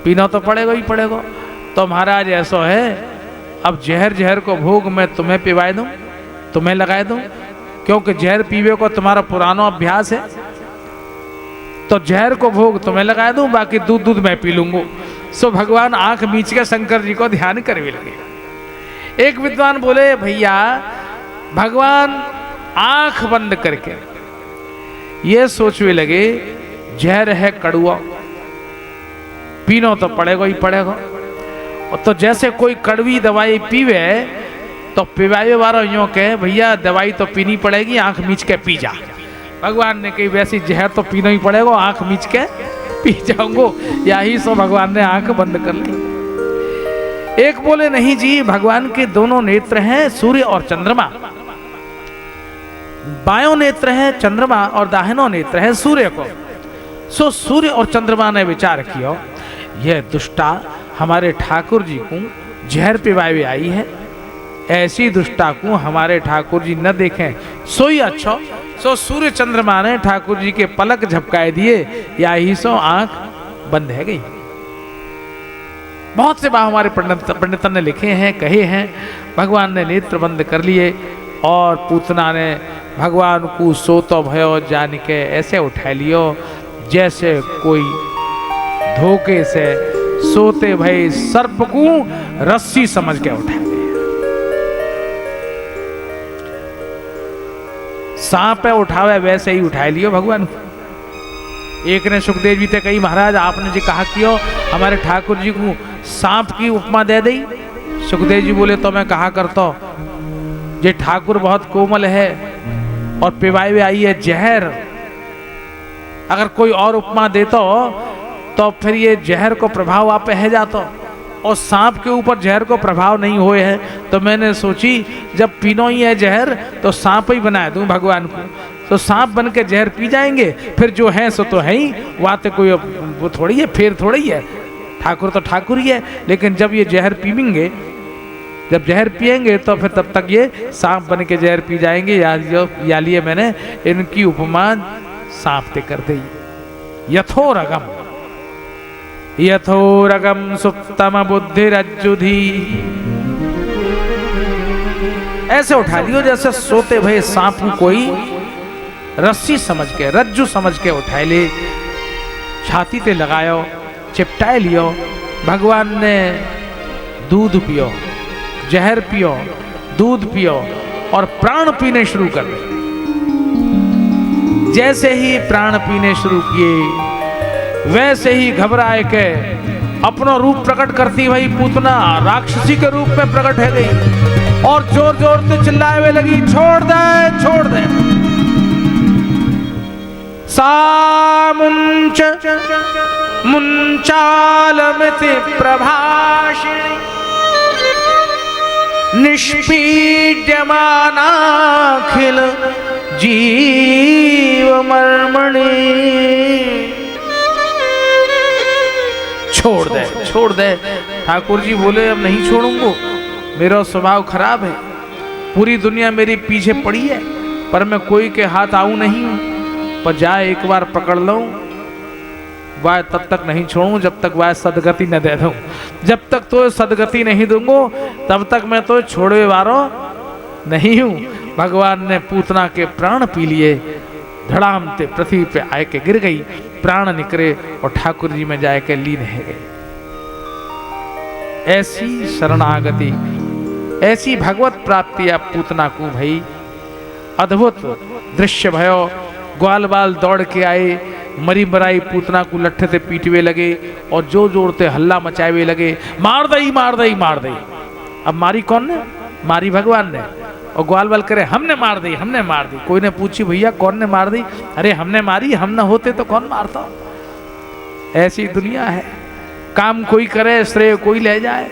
पीना तो पड़ेगा ही पड़ेगा। तो महाराज ऐसा है, अब जहर को भोग मैं तुम्हें पिवाए दूं, तुम्हें लगाए दूं, क्योंकि जहर पीवे को तुम्हारा पुराना अभ्यास है, तो जहर को भोग तुम्हें लगा दूं, बाकी दूध मैं पी लूंगा। सो भगवान आंख मीच के शंकर जी को ध्यान करने लगे। एक विद्वान बोले, भैया भगवान आंख बंद करके ये सोचने लगे, जहर है कड़ुआ, पीनो तो पड़ेगा ही पड़ेगा। और तो जैसे कोई कड़वी दवाई पीवे तो पिवाए वाला यूं कहे, भैया दवाई तो पीनी पड़ेगी, आंख मीच के पी जा। भगवान ने कही, वैसी जहर तो पीना ही पड़ेगा, आंख मीच के पी जाऊंगो। यही सो भगवान ने आंख बंद कर ली। एक बोले, नहीं जी, भगवान के दोनों नेत्र हैं, सूर्य और चंद्रमा। बायों नेत्र है चंद्रमा और दाहिनो नेत्र है सूर्य को। सो सूर्य और चंद्रमा ने विचार किया, यह दुष्टा हमारे ठाकुर जी को जहर पिवाए आई है, ऐसी दुष्टा को हमारे ठाकुर जी न देखें सो ही अच्छा। सो सूर्य चंद्रमा ने ठाकुर जी के पलक झपकाए दिए, या ही सो आंख बंद है गई। बहुत से बात हमारे पंडितन ने लिखे हैं, कहे हैं, भगवान ने नेत्र बंद कर लिए और पूतना ने भगवान को सोतो भयो जान के ऐसे उठा लियो, जैसे कोई धोखे से सोते भय सर्प को रस्सी समझ के उठा लिया। सांप उठावे वैसे ही उठा लियो भगवान। एक ने सुखदेव जी से कही, महाराज आपने जी कहा कियो हमारे ठाकुर जी को सांप की उपमा दे दी। सुखदेव जी बोले, तो मैं कहा करता, ये ठाकुर बहुत कोमल है और पिवाई हुई आई है जहर, अगर कोई और उपमा देता तो फिर ये जहर को प्रभाव आप है जाता, और सांप के ऊपर जहर को प्रभाव नहीं हुए हैं। तो मैंने सोची जब पीनो ही है जहर तो सांप ही बना दूं भगवान को, तो सांप बन के जहर पी जाएंगे, फिर जो है सो तो है ही, वाते कोई वो थोड़ी है, फिर थोड़ी है, ठाकुर तो ठाकुर ही है। लेकिन जब ये जहर पीएंगे, जब जहर पिएंगे तो फिर तब तक ये सांप बन के जहर पी जाएंगे। या लिए मैंने इनकी उपमा सांप ते कर दी। यथोरगम यथोरगम सुप्तम बुद्धिरज्जुधि, ऐसे उठा लियो जैसे सोते भय सांप को कोई रस्सी समझ के, रज्जू समझ के उठाए ले, छाती पे लगायो, चिपटाए लियो। भगवान ने दूध पियो, जहर पियो, दूध पियो और प्राण पीने शुरू कर दिए। जैसे ही प्राण पीने शुरू किए, वैसे ही घबराए के अपना रूप प्रकट करती वही पूतना राक्षसी के रूप में प्रकट है गई और जोर जोर से चिल्लाए हुए लगी, छोड़ दे छोड़ दे। सामुंच मुंचालमिति प्रभाषिणी निष्पीड्यमानाखिल जीव मर्मणि। छोड़ दे छोड़ दे। ठाकुर जी बोले, अब नहीं छोड़ूंगा, मेरा स्वभाव खराब है, पूरी दुनिया मेरी पीछे पड़ी है पर मैं कोई के हाथ आऊं नहीं हूं, पर जाए एक बार पकड़ लो वह तब तक नहीं छोड़ूं जब तक वह सदगति न दे दूं। जब तक तो सदगति नहीं दूंगा तब तक मैं तो छोड़े वारो नहीं हूं। भगवान ने पूतना के प्राण पी लिए, धड़ाम ते पृथ्वी पे आए के गिर गई, प्राण निकले और ठाकुर जी में जाके लीन है गए। ऐसी शरणागति, ऐसी भगवत प्राप्ति आप पूतना को भाई अद्भुत दृश्य भयो। ग्वाल बाल दौड़ के आए, मरी मराई पूतना को लट्ठे से पीटवे लगे और जो जोरते हल्ला मचावे लगे, मार दई मार दई मार दई। अब मारी कौन ने? मारी भगवान ने। और ग्वाल बाल करे, हमने मार दी हमने मार दी। कोई ने पूछी, भैया कौन ने मार दी? अरे हमने मारी, हम न होते तो कौन मारता। ऐसी दुनिया है, काम कोई करे श्रेय कोई ले जाए।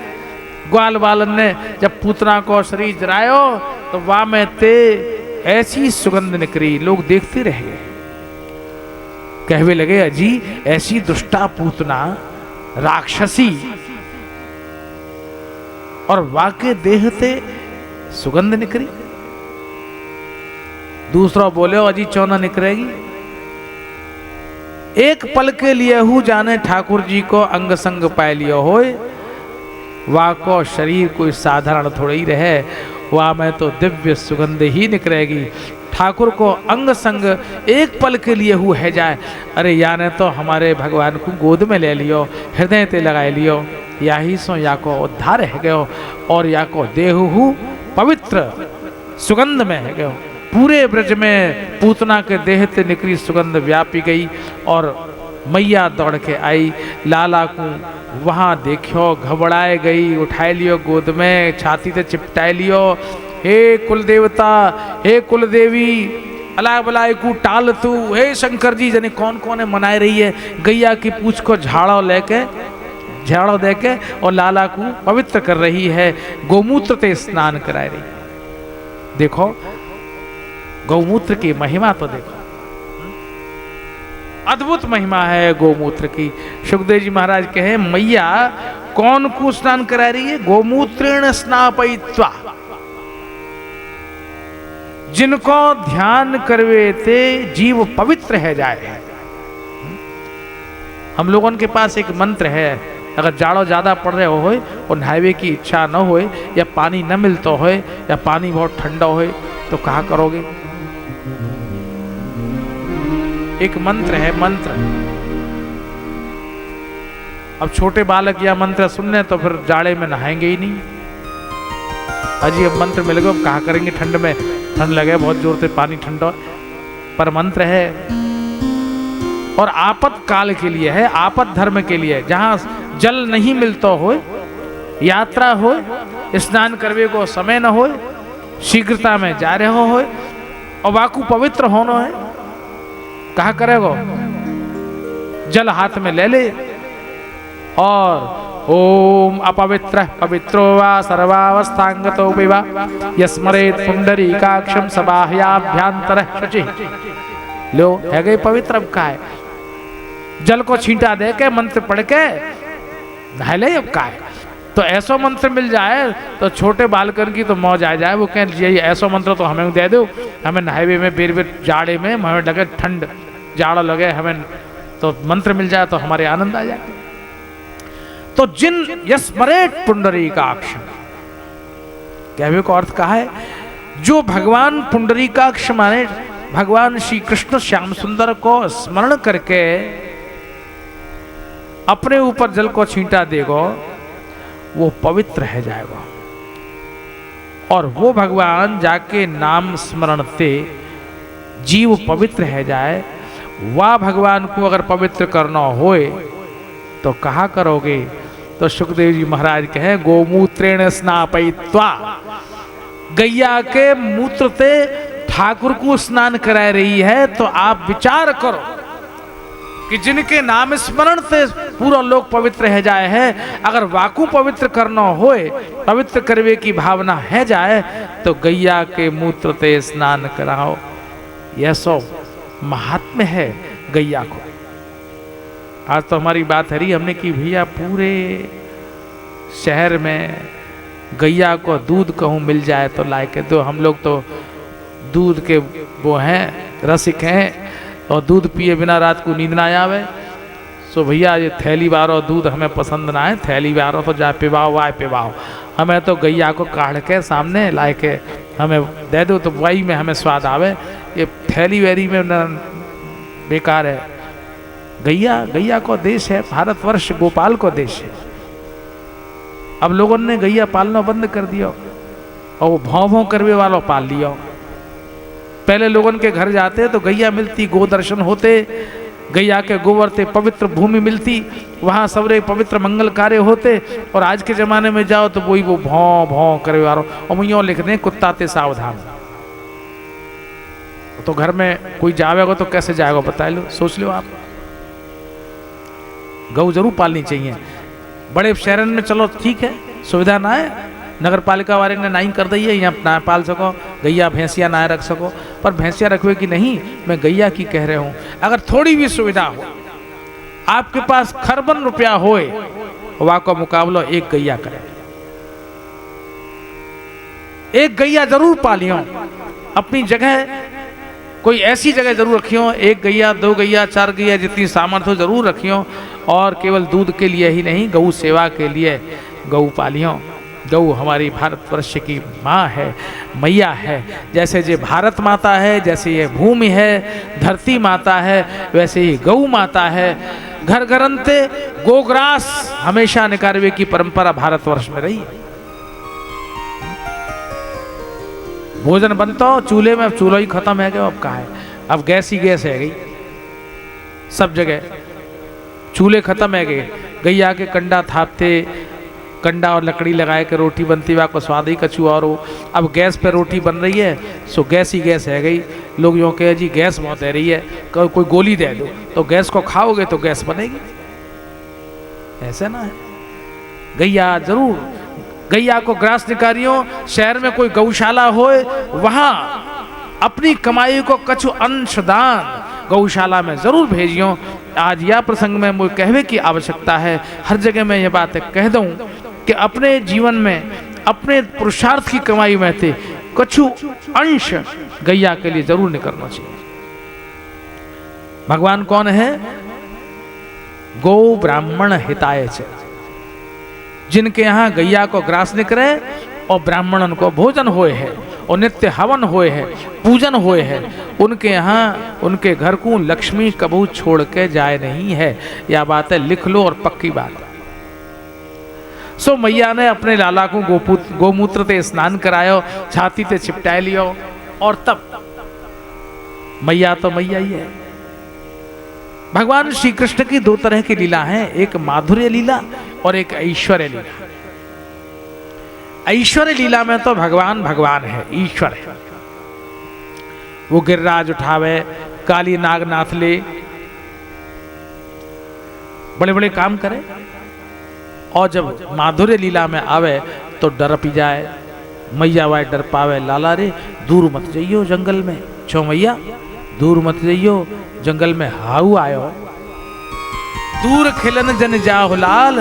ग्वाल बालन ने जब पूतना को शरीर जरायो तो वाह में ते ऐसी सुगंध निकली, लोग देखते रह गए, कहवे लगे, अजी ऐसी दुष्टा पूतना राक्षसी और वाके देहते सुगंध निकली। दूसरा बोले अजी चौना निकलेगी। एक पल के लिए हु जाने ठाकुर जी को अंग संग पाए लियो होए, वाह को शरीर कोई साधारण थोड़ा ही रहे, वाह में तो दिव्य सुगंध ही निकलेगी। ठाकुर को अंग संग एक पल के लिए हु है जाए, अरे या ने तो हमारे भगवान को गोद में ले लियो, हृदय ते लगाए लियो, या ही सो या को उद्धार है गयो, और या को देहु पवित्र सुगंध में है गयो। पूरे ब्रज में पूतना के देह ते निकली सुगंध व्यापी गई, और मैया दौड़ के आई, लाला को वहाँ देखियो, घबराए गई, उठाए लियो गोद में, छाती ते चिपटाए लियो, हे कुल देवता, हे कुल देवी, अला बलाय को टाल तू, हे शंकर जी, जने कौन कौन है मनाए रही है। गैया की पूछ को झाड़ो देके और लाला को पवित्र कर रही है, गोमूत्र ते स्नान कराए रही है। देखो गौमूत्र की महिमा तो देखो, अद्भुत महिमा है गौमूत्र की। सुखदेव जी महाराज कहे मैया कौन को स्नान करा रही है, गोमूत्रेण स्नापयित्वा, जिनको ध्यान करवे ते जीव पवित्र है जाए। हम लोगों के पास एक मंत्र है, अगर जाड़ो ज्यादा पड़ रहे हो और नहावे की इच्छा न हो, या पानी न मिलता हो, या पानी बहुत ठंडा हो, तो कहा करोगे। एक मंत्र है, मंत्र। अब छोटे बालक या मंत्र सुनने तो फिर जाड़े में नहाएंगे ही नहीं। अजी अब मंत्र मिल गया, अब कहा करेंगे ठंड में, ठंड लगे बहुत जोर से, पानी ठंडा, पर मंत्र है और आपत काल के लिए है, आपत धर्म के लिए, जहां जल नहीं मिलता हो, यात्रा हो, स्नान करवे को समय न हो, शीघ्रता में जा रहे हो, और वाकु पवित्र होना है, कहा करेगो, जल हाथ में ले ले और ओम अपवित्र पवित्रो वा सर्वावस्थांगतो विवा यस्मरेत पुंडरीकाक्षम सबाह्याभ्यांतर शुचि। लो है गई पवित्र। अब का है, जल को छींटा दे के मंत्र पढ़ के नहा ले। अब का है, तो ऐसा मंत्र मिल जाए तो छोटे बालकन की तो मौज आ जाए। वो कहें ये ऐसा मंत्र तो हमें दे दो, हमें नहावे में बेर बेर जाड़े में हमें लगे ठंड, जाड़ा लगे हमें, तो मंत्र मिल जाए तो हमारे आनंद आ जाए। तो जिन यस्मरेत पुंडरीकाक्ष, कहने को अर्थ कहा है, जो भगवान पुंडरीकाक्ष माने भगवान श्री कृष्ण श्याम सुंदर को स्मरण करके अपने ऊपर जल को छींटा देगो, वो पवित्र है जाएगा। और वो भगवान जाके नाम स्मरण से जीव पवित्र है जाए। वह भगवान को अगर पवित्र करना होए तो कहा करोगे, तो सुखदेव जी महाराज कहे गोमूत्रेण स्नापयित्वा, गैया के मूत्र से ठाकुर को स्नान करा रही है। तो आप विचार करो कि जिनके नाम स्मरण से पूरा लोग पवित्र है जाए है, अगर वाकु पवित्र करना होए, पवित्र करवे की भावना है जाए, तो गैया के मूत्र से स्नान कराओ। यह सो महात्म्य है गैया को। आज तो हमारी बात हरी हमने की भैया पूरे शहर में गैया को दूध कहूँ मिल जाए तो लाए के दो। हम लोग तो दूध के वो हैं, रसिक हैं, और दूध पिए बिना रात को नींद ना आवे। सो भैया ये थैली वारो दूध हमें पसंद ना है, थैली वारो तो जाए पिवाओ वाए पिवाओ। हमें तो गैया को काढ़ के सामने लाए के हमें दे दो, तो वही में हमें स्वाद आवे। ये थैली वैली में न बेकार है। गैया को देश है, भारतवर्ष गोपाल को देश है। अब लोगों ने गैया पालना बंद कर दिया और वो भौं भौं करवे वालों पाल लिया। पहले लोगों के घर जाते तो गैया मिलती, गो दर्शन होते, गैया के गोबर से पवित्र भूमि मिलती, वहाँ सबरे पवित्र मंगल कार्य होते। और आज के जमाने में जाओ तो वही वो भौं भौं करवे वालों, और मुझे लिख दें कुत्ता ते सावधान। तो घर में कोई जावेगा तो कैसे जाएगा बता लो, सोच लो आप। गौ जरूर पालनी चाहिए। बड़े शहरन में चलो ठीक है, सुविधा ना है, नगर पालिका वाले ने नाई कर दी है, यहाँ ना पाल सको, गैया भैंसिया ना रख सको। पर भैंसिया रखवे की नहीं, मैं गैया की कह रहा हूँ। अगर थोड़ी भी सुविधा हो, आपके पास खरबन रुपया होए, वह का मुकाबला एक गैया करे। एक गैया जरूर पालियो, अपनी जगह कोई ऐसी जगह जरूर रखियो, 1 गैया 2 गैया 4 गैया जितनी सामर्थ्य हो जरूर रखियो, और केवल दूध के लिए ही नहीं, गौ सेवा के लिए गौ पालियो। गौ हमारी भारतवर्ष की माँ है, मैया है। जैसे ये भारत माता है, जैसे ये भूमि है, धरती माता है, वैसे ही गौ माता है। घर घरंते गोग्रास हमेशा निकारवे की परंपरा भारतवर्ष में रही है। भोजन बनता हो चूल्हे में, अब चूल्हा ही खत्म है क्या, अब कहाँ है, अब गैस ही गैस है गई सब जगह, चूल्हे खत्म है गए। गैया के कंडा थापते, कंडा और लकड़ी लगाए के रोटी बनती, वहाँ को स्वाद ही कछु और हो। अब गैस पे रोटी बन रही है, सो गैस ही गैस है गई। लोग यूँ कहे जी गैस बहुत है रही है, कोई गोली दे दो तो गैस को खाओगे तो गैस बनेगी, ऐसे ना है। गैया जरूर, गैया को ग्रास निकारियों, शहर में कोई गौशाला होए वहां अपनी कमाई को कछु अंश दान गौशाला में जरूर भेजियो। आज यह प्रसंग में मुझे कहवे की आवश्यकता है, हर जगह मैं ये बात कह दूं कि अपने जीवन में अपने पुरुषार्थ की कमाई में थे कछु अंश गैया के लिए जरूर निकलना चाहिए। भगवान कौन है? गौ ब्राह्मण हिताय च, जिनके यहाँ गैया को ग्रास निकले और ब्राह्मणन को भोजन होए है और नित्य हवन होए है, पूजन होए है, उनके यहाँ उनके घर को लक्ष्मी कबू छोड़ के जाए नहीं है। यह बात है, लिख लो और पक्की बात है। सो मैया ने अपने लाला को गोमूत्र ते स्नान करायो, छाती ते चिपटाए लियो, और तब मैया तो मैया ही है। भगवान श्री कृष्ण की 2 तरह की लीला है, एक माधुर्य लीला और एक ऐश्वर्य लीला। ऐश्वर्य लीला में तो भगवान भगवान है, ईश्वर है। वो गिरिराज उठावे, काली नाग नाथ ले, बड़े बड़े काम करे, और जब माधुर्य लीला में आवे तो डर पी जाए। मैया वाय डर पावे, लाला रे दूर मत जाइयो जंगल में, छो मैया दूर मत जाइयो जंगल में हाउ आयो, दूर खिलन जन जाओ लाल,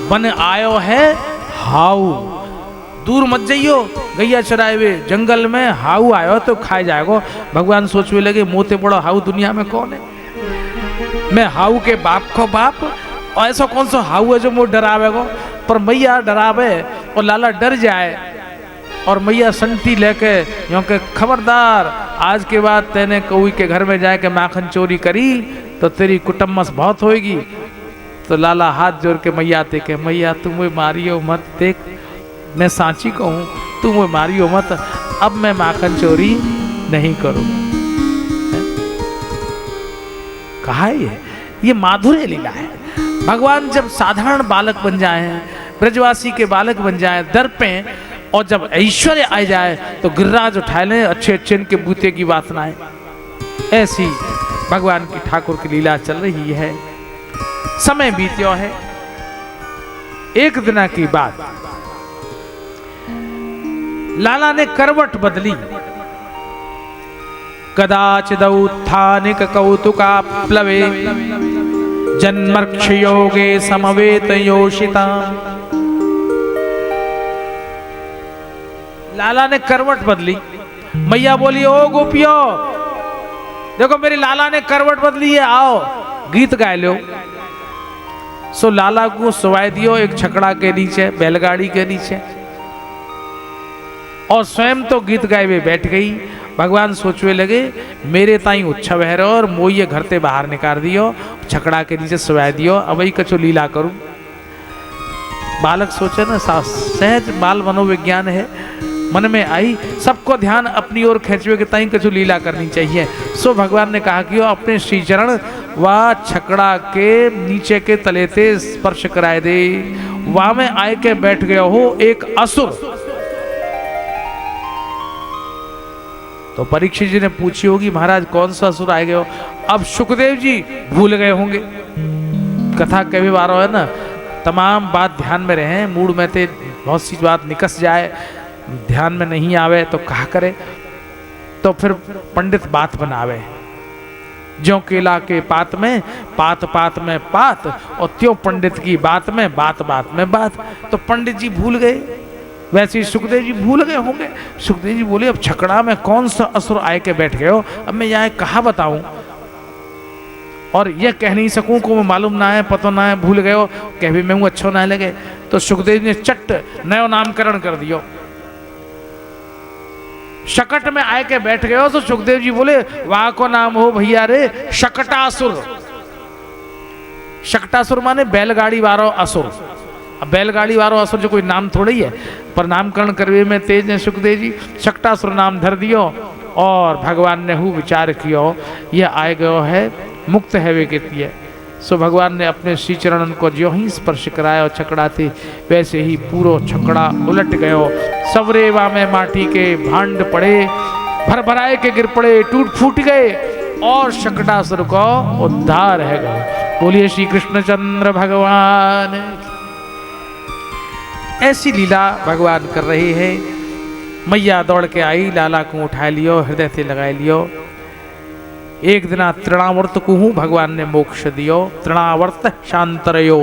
बन आयो है हाउ, दूर मत जाइयो गैया चराए हुए जंगल में, हाउ आयो तो खाए जाएगो। भगवान सोचने लगे मोते बड़ो हाउ दुनिया में कौन है, मैं हाउ के बाप को बाप, और ऐसा कौन सा हाउ है जो मुझे डरावेगो। पर मैया डरावे और लाला डर जाए, और मैया संटी लेके यूँ के खबरदार, आज के बाद तेने कोई के घर में जाके माखन चोरी करी तो तेरी कुटुम्बस बहुत होएगी। तो लाला हाथ जोड़ के मैया थे के मैया तुम मुझे मारियो मत, देख मैं सांची को हूँ, तुम मुझे मारियो मत, अब मैं माखन चोरी नहीं करूँ। कहा है ये माधुर्य लीला है। भगवान जब साधारण बालक बन जाए, ब्रजवासी के बालक बन जाए, दर पे, और जब ऐश्वर्य आ जाए तो गिरिराज उठा ले, अच्छे अच्छे इनके बूते की वासनाएं। ऐसी भगवान की ठाकुर की लीला चल रही है। समय बीत्यो है। एक दिन की बात, लाला ने करवट बदली, कदाचिदौत्थानिक कौतुका प्लवे, जन्मर्क्ष योगे समवेत योषिता। लाला ने करवट बदली। मैया बोली ओ गोपियो देखो मेरी लाला ने करवट बदली है, आओ गीत गाए लो। सो लाला को सुवाए दियो एक छकड़ा के नीचे, बैलगाड़ी के नीचे, और स्वयं तो गीत गाए हुए बैठ गई। भगवान सोचने लगे मेरे ताई उत्सव है और मोइये घर से बाहर निकाल दियो, छकड़ा के नीचे सुवाए दियो, अब वही कचो लीला करूं। बालक सोचे ना, सहज बाल मनोविज्ञान है, मन में आई, सबको ध्यान अपनी ओर खींचवे के ताई कछु लीला करनी चाहिए। सो भगवान ने कहा कि अपने श्री चरण व छकड़ा के नीचे के तले से स्पर्श कराए दे। वहां में आए के बैठ गया हो एक असुर। तो परीक्षित जी ने पूछी होगी महाराज कौन सा असुर आए गए हो। अब सुखदेव जी भूल गए होंगे, कथा कभी बारो है ना, तमाम बात ध्यान में रहे, मूड में थे, बहुत सी बात निकस जाए, ध्यान में नहीं आवे तो कहा करे। तो फिर पंडित बात बनावे, ज्यों केला के पात में पात पात में पात, और त्यों पंडित की बात में बात बात में बात। तो पंडित जी भूल गए वैसे ही सुखदेव जी भूल गए होंगे। सुखदेव जी बोले अब छकड़ा में कौन सा असुर आए के बैठ गए हो, अब मैं यहाँ कहाँ बताऊं और यह कह नहीं सकूं को मैं मालूम ना है, पता ना है, भूल गए हो, कह भी मैं हूं अच्छो ना लगे। तो सुखदेव जी ने चट नयो नामकरण कर दियो। शकट में आए के बैठ गए हो तो सुखदेव जी बोले वाह को नाम हो भैया रे शकटासुर। शकटासुर माने बैलगाड़ी वारो असुर। अब बैलगाड़ी वारो असुर जो कोई नाम थोड़ा ही है, पर नामकरण करवे में तेज ने सुखदेव जी शकटासुर नाम धर दियो। और भगवान ने हु विचार कियो यह आए गयो है मुक्त है वे कहती है। सो भगवान ने अपने श्री चरणन को जो ही स्पर्श कराया और छकड़ा थे वैसे ही पूरा छकड़ा उलट गयो। सवरेवा में माटी के भांड पड़े, भर भराए के गिर पड़े, टूट फूट गए और शकटासुर को उद्धार है गयो। बोलिए श्री कृष्णचंद्र भगवान। ऐसी लीला भगवान कर रहे हैं। मैया दौड़ के आई, लाला को उठा लियो, हृदय से लगाए लियो। एक दिना तृणावर्त को हूं भगवान ने मोक्ष दियो। तृणावर्त शांतरयो।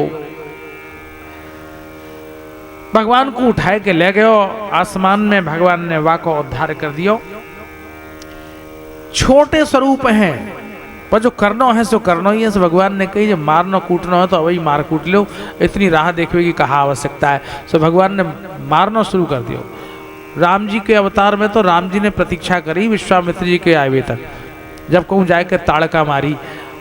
भगवान को उठाए के ले गयो आसमान में। भगवान ने वा को उद्धार कर दियो। छोटे स्वरूप हैं पर जो करनो है सो करनो ही है। सो भगवान ने कही जब मारनो कूटनो है तो वही मार कूट लो, इतनी राह देखने की कहा आवश्यकता है। सो भगवान ने मारना शुरू कर दियो। राम जी के अवतार में तो राम जी ने प्रतीक्षा करी विश्वामित्र जी के आवे तक, जब कहूँ जाए के ताड़का मारी।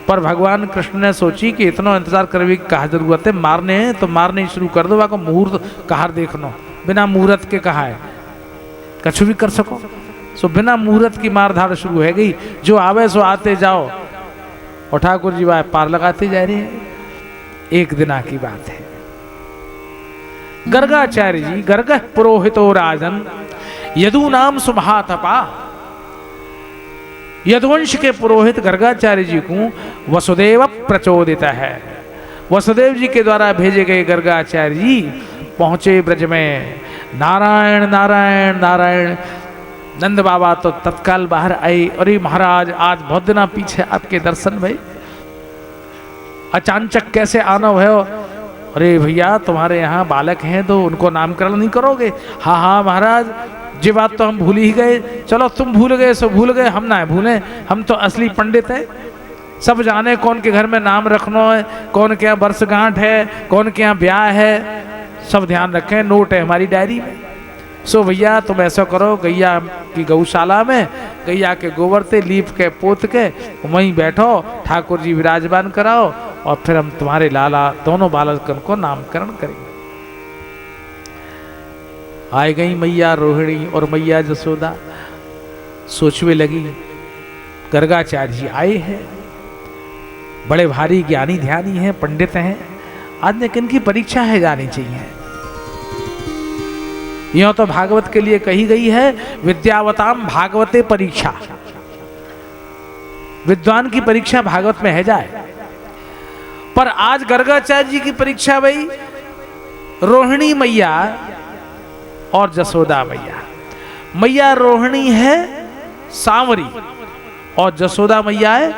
पर भगवान कृष्ण ने सोची कि इतना इंतजार करने की कहा जरूरत है, मारने हैं तो मारने ही शुरू कर दो। वाको मुहूर्त कहार देखनो, बिना मुहूर्त के कहा है कछु भी कर सको। सो बिना मुहूर्त की मारधाड़ शुरू है गई। जो आवे सो आते जाओ और ठाकुर जी वह पार लगाते जा रहे हैं। एक दिना की बात है, गर्गाचार्य जी गर्ग पुरोहितो राजन यदु नाम सुमहातपा। यदुवंश के पुरोहित गर्गाचार्य जी को वसुदेव प्रचोदित है। वसुदेव जी के द्वारा भेजे गए गर्गाचार्य जी पहुंचे ब्रज में। नारायण नारायण नारायण। नंद बाबा तो तत्काल बाहर आए। अरे महाराज आज बहुत दिना पीछे आपके दर्शन भाई, अचानक कैसे आना है? अरे भैया तुम्हारे यहाँ बालक हैं तो उनको नामकरण नहीं करोगे? हाँ हाँ महाराज ये बात तो हम भूल ही गए। चलो तुम भूल गए सो भूल गए, हम ना भूले, हम तो असली पंडित हैं। सब जाने कौन के घर में नाम रखना है, कौन के यहाँ वर्षगांठ है, कौन के यहाँ ब्याह है, सब ध्यान रखें, नोट है हमारी डायरी में। सो भैया तुम ऐसा करो, गैया की गौशाला में गैया के गोबर से लीप के पोत के वहीं बैठो, ठाकुर जी विराजमान कराओ और फिर हम तुम्हारे लाला दोनों बालकन को नामकरण करेंगे। आए गई मैया रोहिणी और मैया जसोदा। सोचने लगी गर्गाचार्य जी आए हैं, बड़े भारी ज्ञानी ध्यानी हैं, पंडित हैं, आज ने किनकी परीक्षा है जानी चाहिए। यह तो भागवत के लिए कही गई है विद्यावताम भागवते परीक्षा। विद्वान की परीक्षा भागवत में है जाए, पर आज गर्गाचार्य जी की परीक्षा भाई रोहिणी मैया और जसोदा मैया। मैया रोहिणी है सांवरी और जसोदा मैया है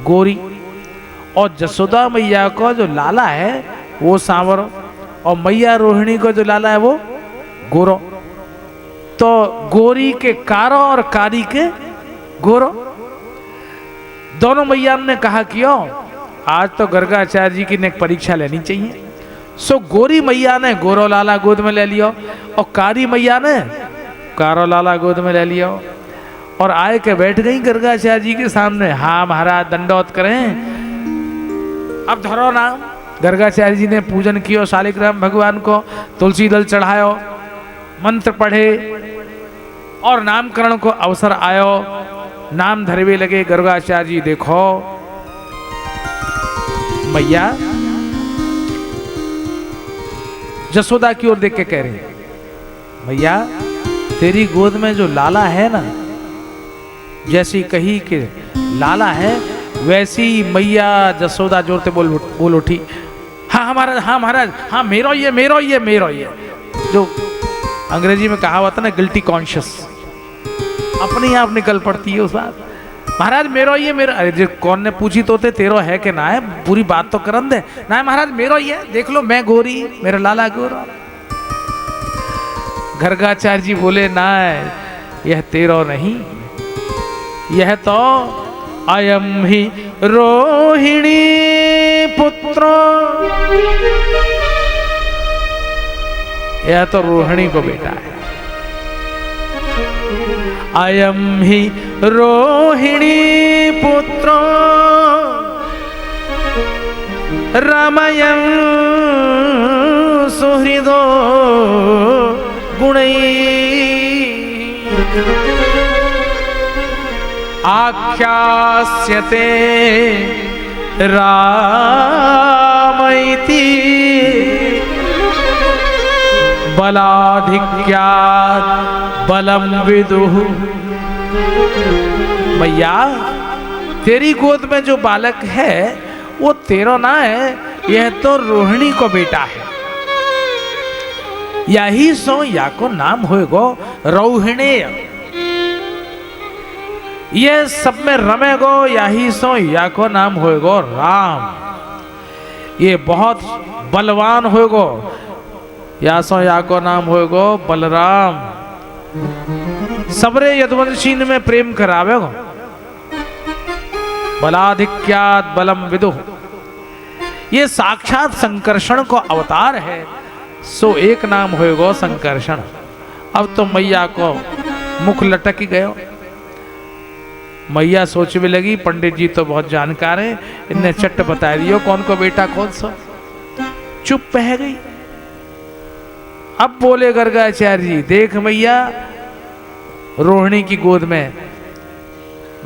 गोरी। और जसोदा मैया को जो लाला है वो सांवर और मैया रोहिणी को जो लाला है वो गोरो। तो गोरी के कारो और कारी के गोरो। दोनों मैया ने कहा क्यों आज तो गर्गाचार्य जी की ने परीक्षा लेनी चाहिए। सो गोरी मैया ने गोरो लाला गोद में ले लियो और कारी मैया ने कारो लाला गोद में ले लियो और आए के बैठ गई गर्गाचार्य जी के सामने। हाँ महाराज दंडोत करें, अब धरो नाम। गर्गाचार्य जी ने पूजन कियो शालिग्राम भगवान को, तुलसी दल चढ़ायो, मंत्र पढ़े और नामकरण को अवसर आयो। नाम धरवे लगे गर्गाचार्य जी। देखो मैया जसोदा की ओर देख के कह रहे मैया तेरी गोद में जो लाला है ना, जैसी कही कि लाला है वैसी मैया जसोदा जोर से बोल उठी। हाँ महाराज, हाँ महाराज, हाँ मेरो ये मेरो ये मेरो ये। जो अंग्रेजी में कहा हुआ था ना गिल्टी कॉन्शियस, अपने आप निकल पड़ती है उस बात। महाराज मेरो ये मेरा। अरे जो कौन ने पूछी तो थे तेरो है कि ना है, पूरी बात तो करन दे। ना महाराज मेरो ये देख लो, मैं गोरी मेरा लाला गोरा। गर्गाचार्य जी बोले ना, यह तेरो नहीं, यह तो अयम ही रोहिणी पुत्रो, यह तो रोहिणी को बेटा है। अयम ही रोहिणी पुत्रो रमयं सुहृदो गुणै आख्यास्यते रामैति बलाधिक्यात् बलम विदुः। भैया तेरी गोद में जो बालक है वो तेरा ना है, यह तो रोहिणी को बेटा है। यही सो या को नाम होएगो रोहिणेय, ये सब में रमेगो, यही सो या को नाम होएगो राम। ये बहुत बलवान होएगो, या सो या को नाम होएगो बलराम। सबरे यदुवंशीन में प्रेम करावेगो। बलाधिक्यात बलम विदुः, ये साक्षात संकर्षण को अवतार है, सो एक नाम होएगो संकर्षण। अब तो मैया को मुख लटक ही गयो। मैया सोचने लगी पंडित जी तो बहुत जानकार है, इनने चट बता दियो कौन को बेटा कौन सा। चुप रह गई। अब बोले गर्गाचार्य जी, देख मैया रोहिणी की गोद में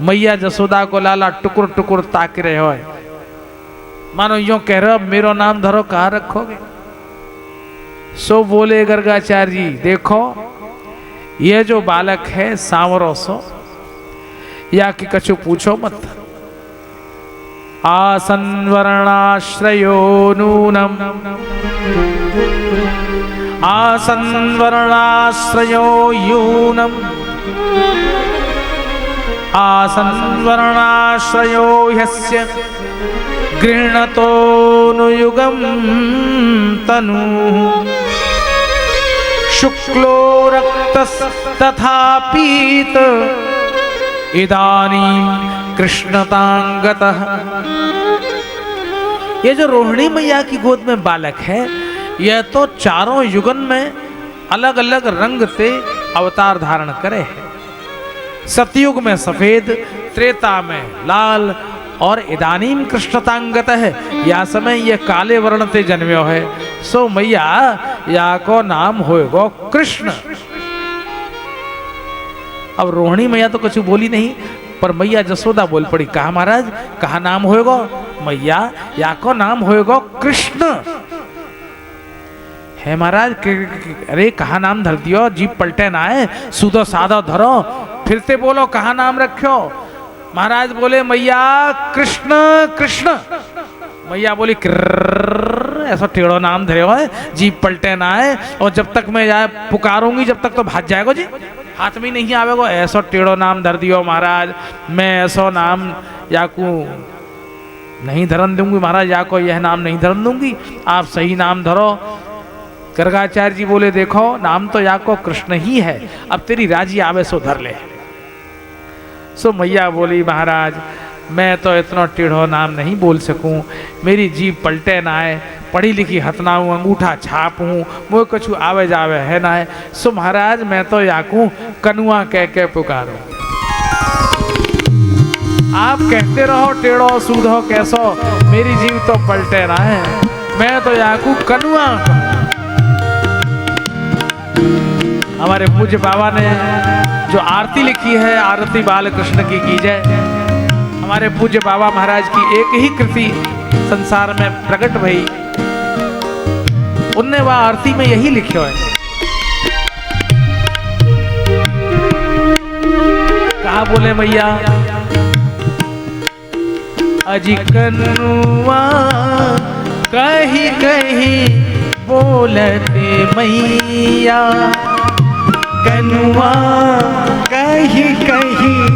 मैया जसोदा को लाला टुकुर टुकुर ताक रहे हो, मानो यूं कह रहे हो मेरो नाम धरो कहाँ रखोगे। सो बोले गर्गाचार्य जी, देखो ये जो बालक है सांवरो सो, या कि कछु पूछो मत। आसन वर्णाश्रयो नूनम, आसन वर्णाश्रयो यूनम, आसन वर्णाश्रयो ह्यस्य गृह्णतोऽनुयुगं तनु, शुक्लो रक्तस्तथा पीत इदानीं कृष्णतांगतः। ये जो रोहिणी मैया की गोद में बालक है, यह तो चारों युगन में अलग अलग रंग से अवतार धारण करे है। सतयुग में सफेद, त्रेता में लाल और इदानीम कृष्णतांगत है, या समय ये काले वर्ण से जन्म्यो है। सो मैया या को नाम होएगो कृष्ण। अब रोहिणी मैया तो कुछ बोली नहीं, पर मैया जसोदा बोल पड़ी, कहा महाराज कहा नाम होएगो? मैया या को नाम होएगो कृष्ण है महाराज। अरे कहा नाम धर दियो, जीप पलटे ना है, सूदो सादो धरो, फिर से बोलो कहा नाम रखो। महाराज बोले मैया कृष्ण कृष्ण। मैया बोली ऐसा टेढ़ो नाम धरे हो, जीप पलटे ना है, और जब तक मैं जाए पुकारूंगी जब तक तो भाग जाएगो जी, हाथ में नहीं आवेगो। ऐसा टेढ़ो नाम धर दियो महाराज, मैं ऐसा नाम याकू नहीं धरन दूंगी महाराज, या को यह नाम नहीं धरन दूंगी, आप सही नाम धरो। गर्गाचार्य जी बोले देखो नाम तो या को कृष्ण ही है, अब तेरी राजी आवे सो धर ले। सो मैया बोली महाराज मैं तो इतना टेढ़ो नाम नहीं बोल सकूं, मेरी जीभ पलटे ना है, पढ़ी लिखी हतना हूँ, अंगूठा छाप हूँ, मुझे कुछ आवे जावे है ना है। सो महाराज मैं तो याकू कनुआ कह के पुकारो। आप कहते रहो टेढ़ो सूधो कैसो, मेरी जीभ तो पलटे ना है, मैं तो याकू कनुआ। हमारे पूज्य बाबा ने जो आरती लिखी है, आरती बाल कृष्ण की जय, हमारे पूज्य बाबा महाराज की एक ही कृति संसार में प्रकट भई, उनने वह आरती में यही लिखा है। कहा बोले मैया अजी कनुआ कहीं कहीं बोलते मैया, कनुआ कहीं कहीं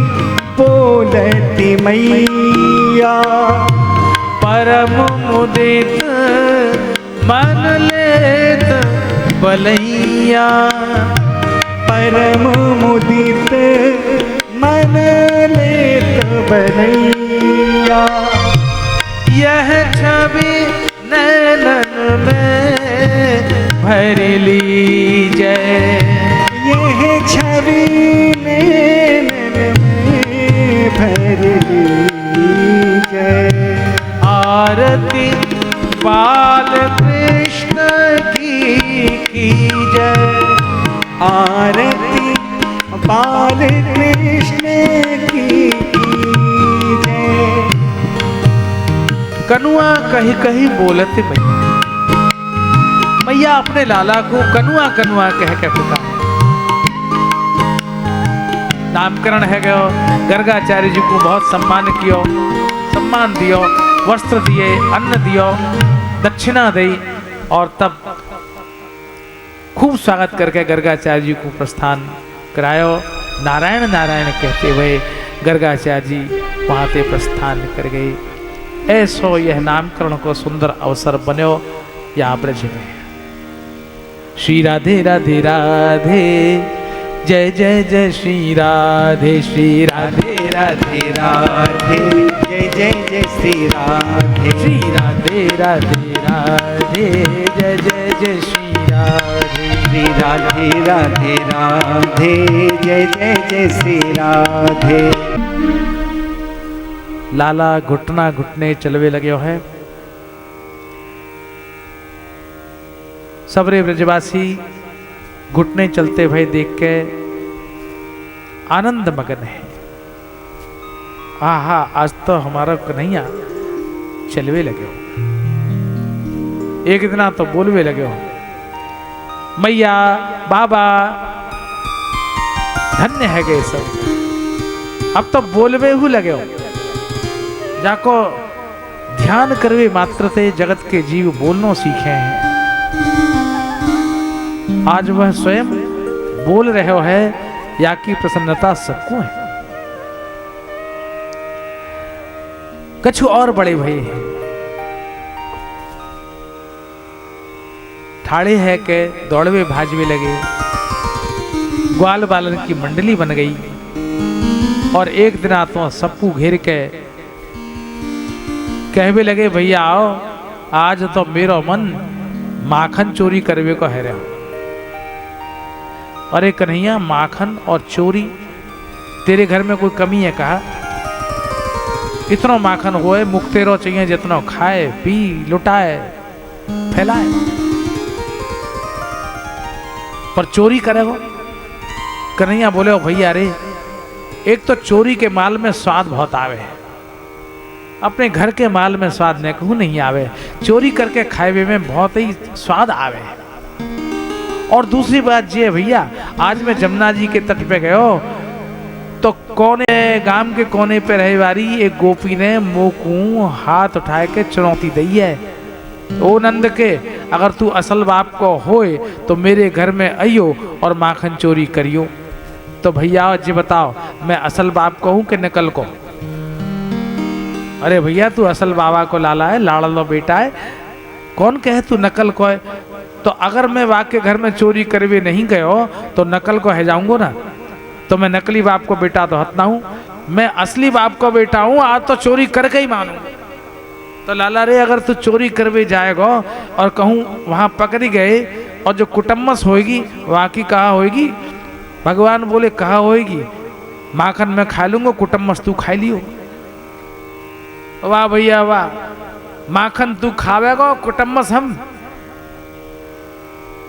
बोलती मैया, परम मुदित मन लेत बलैया। परम मुदित मन लेत बनैया। यह छवि नैनन में भर लीजै, यह छवि नैनन में भर लीजै। आरती बाल कृष्ण की कीजै, आरती बाल कृष्ण की कीजै। कनुआ कही कही बोलत मैया, मैया अपने लाला को कनुआ कनुआ कह के पुकार। नामकरण है गयो, गर्गाचार्य जी को बहुत सम्मान कियो, सम्मान दियो, वस्त्र दिए, अन्न दियो, दक्षिणा दी, और तब खूब स्वागत करके गर्गाचार्य जी को प्रस्थान करायो। नारायण नारायण कहते हुए गर्गाचार्य जी वहाँ से प्रस्थान कर गए। ऐसो यह नामकरण को सुंदर अवसर बनो यहाँ ब्रज में। श्री राधे राधे राधे, जय जय जय श्री राधे, श्री राधे राधे राधे, जय जय जय श्री राधे, श्री राधे राधे राधे, जय जय जय श्री राधे, श्री राधे राधे राधे, जय जय जय श्री राधे। लाला घुटना घुटने चलवे लगे है। सबरे ब्रजवासी घुटने चलते भय देख के आनंद मगन है। आहा, आज तो हमारा कन्हैया चलवे लगे हो, एक दिन तो बोलवे लगे हो, मैया बाबा धन्य है गए सब। अब तो बोलवे हु लगे हो, जाको ध्यान करवे मात्र से जगत के जीव बोलनो सीखे हैं। आज वह स्वयं बोल रहे हो है, या की प्रसन्नता सबको है। कछु और बड़े भई हैं, ठाड़े है के दौड़वे भाजवे लगे, ग्वाल बालन की मंडली बन गई, और एक दिन आत्मा सप्पू घेर के कहवे लगे, भैया आओ, आज तो मेरो मन माखन चोरी करवे को है रहा। अरे कन्हैया, माखन और चोरी तेरे घर में कोई कमी है कहा? इतना माखन होए, मुख तेरो चाहिए जितना खाए पी लुटाए फैलाए, पर चोरी करे हो? कन्हैया बोले, ओ भैया रे, एक तो चोरी के माल में स्वाद बहुत आवे है, अपने घर के माल में स्वाद न कहूँ नहीं आवे, चोरी करके खाए में बहुत ही स्वाद आवे। और दूसरी बात ये भैया, आज मैं जमुना जी के तट पे गयो तो कोने गांव के कोने पे रहे वाली एक गोपी ने मोकू हाथ उठाए के चुनौती दी है, ओ नंद के, अगर तू असल बाप को होए तो मेरे घर में आइयो और माखन चोरी करियो। तो भैया जी बताओ, मैं असल बाप को हूँ कि नकल को? अरे भैया, तू असल बाबा को लाला है, लाड़लो बेटा है, कौन कहे तू नकल को है? तो अगर मैं वाके घर में चोरी करवे नहीं गयो तो नकल को है जाऊंगा ना, तो मैं नकली बाप को बेटा तो हतना हूँ, मैं असली बाप को बेटा हूँ, आज तो चोरी करके ही मानू। तो लाला रे, अगर तू चोरी करवे जाएगा और कहूँ वहाँ पकड़ी गए और जो कुटम्मस होएगी वहाँ की कहाँ होएगी? भगवान बोले कहाँ होएगी? माखन मैं खा लूंगा, कुटम्मस तू खा लियो। वाह भैया वाह, माखन तू खावेगा, कुटम्मस हम।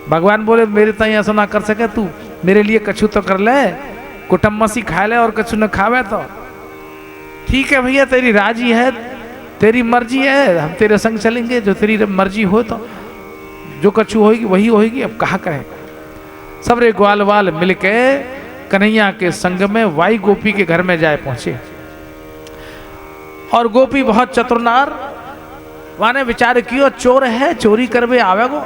भगवान बोले मेरे ताई ऐसा ना कर सके, तू मेरे लिए कछु तो कर ले, कुटम्मस ही खा ले और कछु न खावे तो ठीक है भैया, तेरी राजी है, तेरी मर्जी है, हम तेरे संग चलेंगे, जो तेरी मर्जी हो तो जो कछु होगी वही होगी। अब कहा कहे, सब रे ग्वाल वाल मिलके कन्हैया के संग में वाई गोपी के घर में जाए पहुंचे, और गोपी बहुत चतुरनार, वाने विचार कियो चोर है, चोरी करवे आवेगो,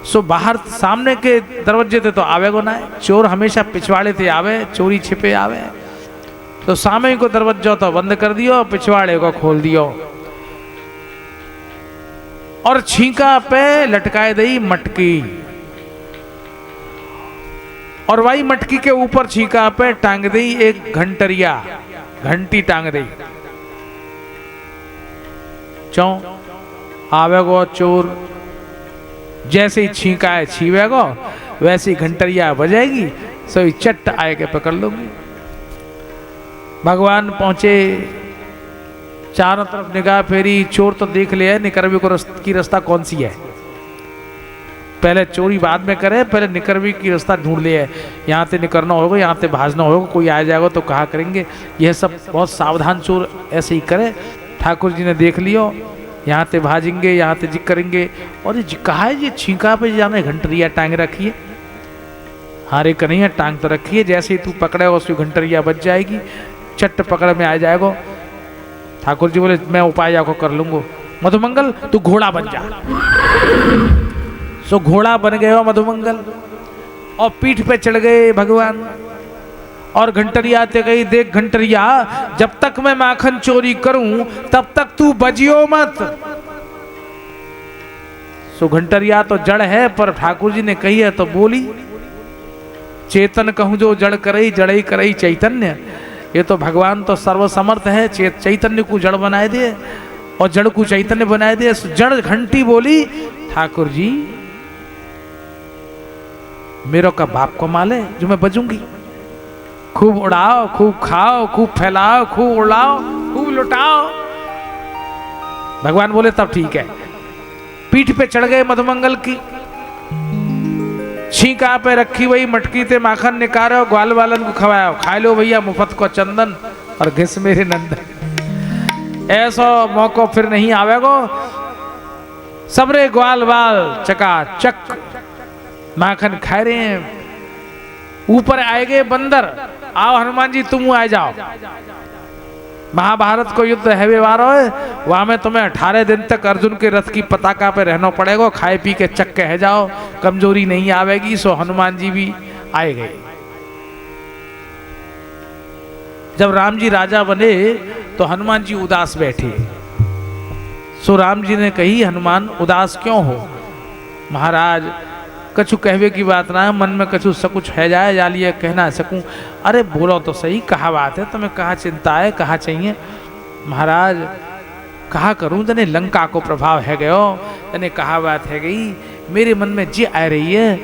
सो बाहर सामने के दरवाजे ते तो आवेगो ना है, चोर हमेशा पिछवाड़े ते आवे, चोरी छिपे आवे, तो सामने को दरवाजा तो बंद कर दियो, पिछवाड़े को खोल दियो, और छींका पे लटकाए दी मटकी। और वही मटकी के ऊपर छीका पे टांग दी एक घंटरिया, घंटी टांग दी। चौ आवेगो चोर, जैसे ही छीका है छीवेगो वैसे ही घंटरिया बजाएगी, सो चट आए के पकड़ लूंगी। भगवान पहुंचे, चारों तरफ निगाह फेरी, चोर तो देख लिया निकरवी की रास्ता कौन सी है, पहले चोरी बाद में करे, पहले निकरवी की रास्ता ढूंढ लिया। यहाँ से निकलना होगा, यहाँ से भाजना होगा, कोई आ जाएगा तो कहा करेंगे। यह सब बहुत सावधान चोर ऐसे ही करे। ठाकुर जी ने देख लियो, यहाँ से भाजेंगे, यहाँ से जिक करेंगे। और ये कहा है ये छींका पे जाने घंटरिया टांग रखी है। हारे कन्हैया टांग तो रखी है, जैसे ही तू पकड़ेगा उसकी घंटरिया बच जाएगी, चट्ट पकड़ में आ जाएगा। ठाकुर जी बोले मैं उपाय जाको कर लूंगा। मधुमंगल तू घोड़ा बन जा। सो घोड़ा बन गए हो मधुमंगल, और पीठ पे चढ़ गए भगवान। और घंटरिया ते गई, देख घंटरिया जब तक मैं माखन चोरी करूं तब तक तू बजियो मत। सो घंटरिया तो जड़ है, पर ठाकुर जी ने कही है तो बोली। चेतन कहूं जो जड़ करई, जड़ई करई चैतन्य। ये तो भगवान तो सर्वसमर्थ है, चैतन्य को जड़ बनाए दे और जड़ को चैतन्य बनाए दे। जड़ घंटी बोली, ठाकुर जी मेरो का बाप को माल है जो मैं बजूंगी। खूब उड़ाओ, खूब खाओ, खूब फैलाओ, खूब उड़ाओ, खूब लुटाओ। भगवान बोले तब ठीक है। पीठ पे चढ़ गए मधुमंगल की, छींका पे रखी हुई मटकी से माखन निकालो, ग्वाल वालन को खवाओ, खा लो भैया मुफ्त को चंदन और घिस मेरे नंदन। ऐसा मौका फिर नहीं आवेगो। सबरे ग्वाल वाल चकाचक माखन खा रहे हैं। ऊपर आएगे बंदर, आओ हनुमान जी तुम आ जाओ। महाभारत को युद्ध है व्यवहार है, वहां में तुम्हें 18 दिन तक अर्जुन के रथ की पताका पे रहना पड़ेगा। खाए पी के चक्के है जाओ, कमजोरी नहीं आवेगी। सो हनुमान जी भी आए गए। जब राम जी राजा बने तो हनुमान जी उदास बैठे। सो राम जी ने कही हनुमान उदास क्यों हो? महाराज कछु कहवे की बात ना है, मन में कछु सकुछ है जाए जालिए कहना सकूं। अरे बोलो तो सही, कहा बात है, तुम्हें कहा चिंता है, कहा चाहिए? महाराज कहा करूं, जने लंका को प्रभाव है गयो, जने कहा बात है गई। मेरे मन में जी आ रही है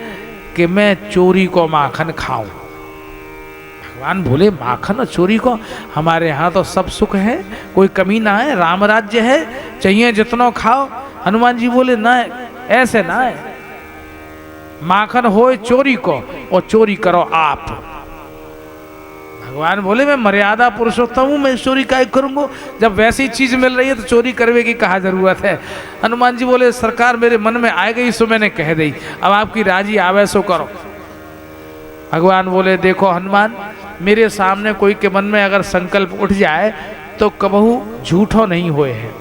कि मैं चोरी को माखन खाऊं। भगवान बोले माखन और चोरी को? हमारे यहाँ तो सब सुख है, कोई कमी ना है, राम राज्य है, चाहिए जितना खाओ। हनुमान जी बोले ना, ऐसे ना है, माखन होए चोरी को और चोरी करो आप। भगवान बोले मैं मर्यादा पुरुषोत्तम हूं, मैं चोरी काय करूंगा? जब वैसी चीज मिल रही है तो चोरी करने की कहा जरूरत है? हनुमान जी बोले सरकार मेरे मन में आ गई सो मैंने कह दी, अब आपकी राजी आवे सो करो। भगवान बोले देखो हनुमान, मेरे सामने कोई के मन में अगर संकल्प उठ जाए तो कबहू झूठो नहीं होए है।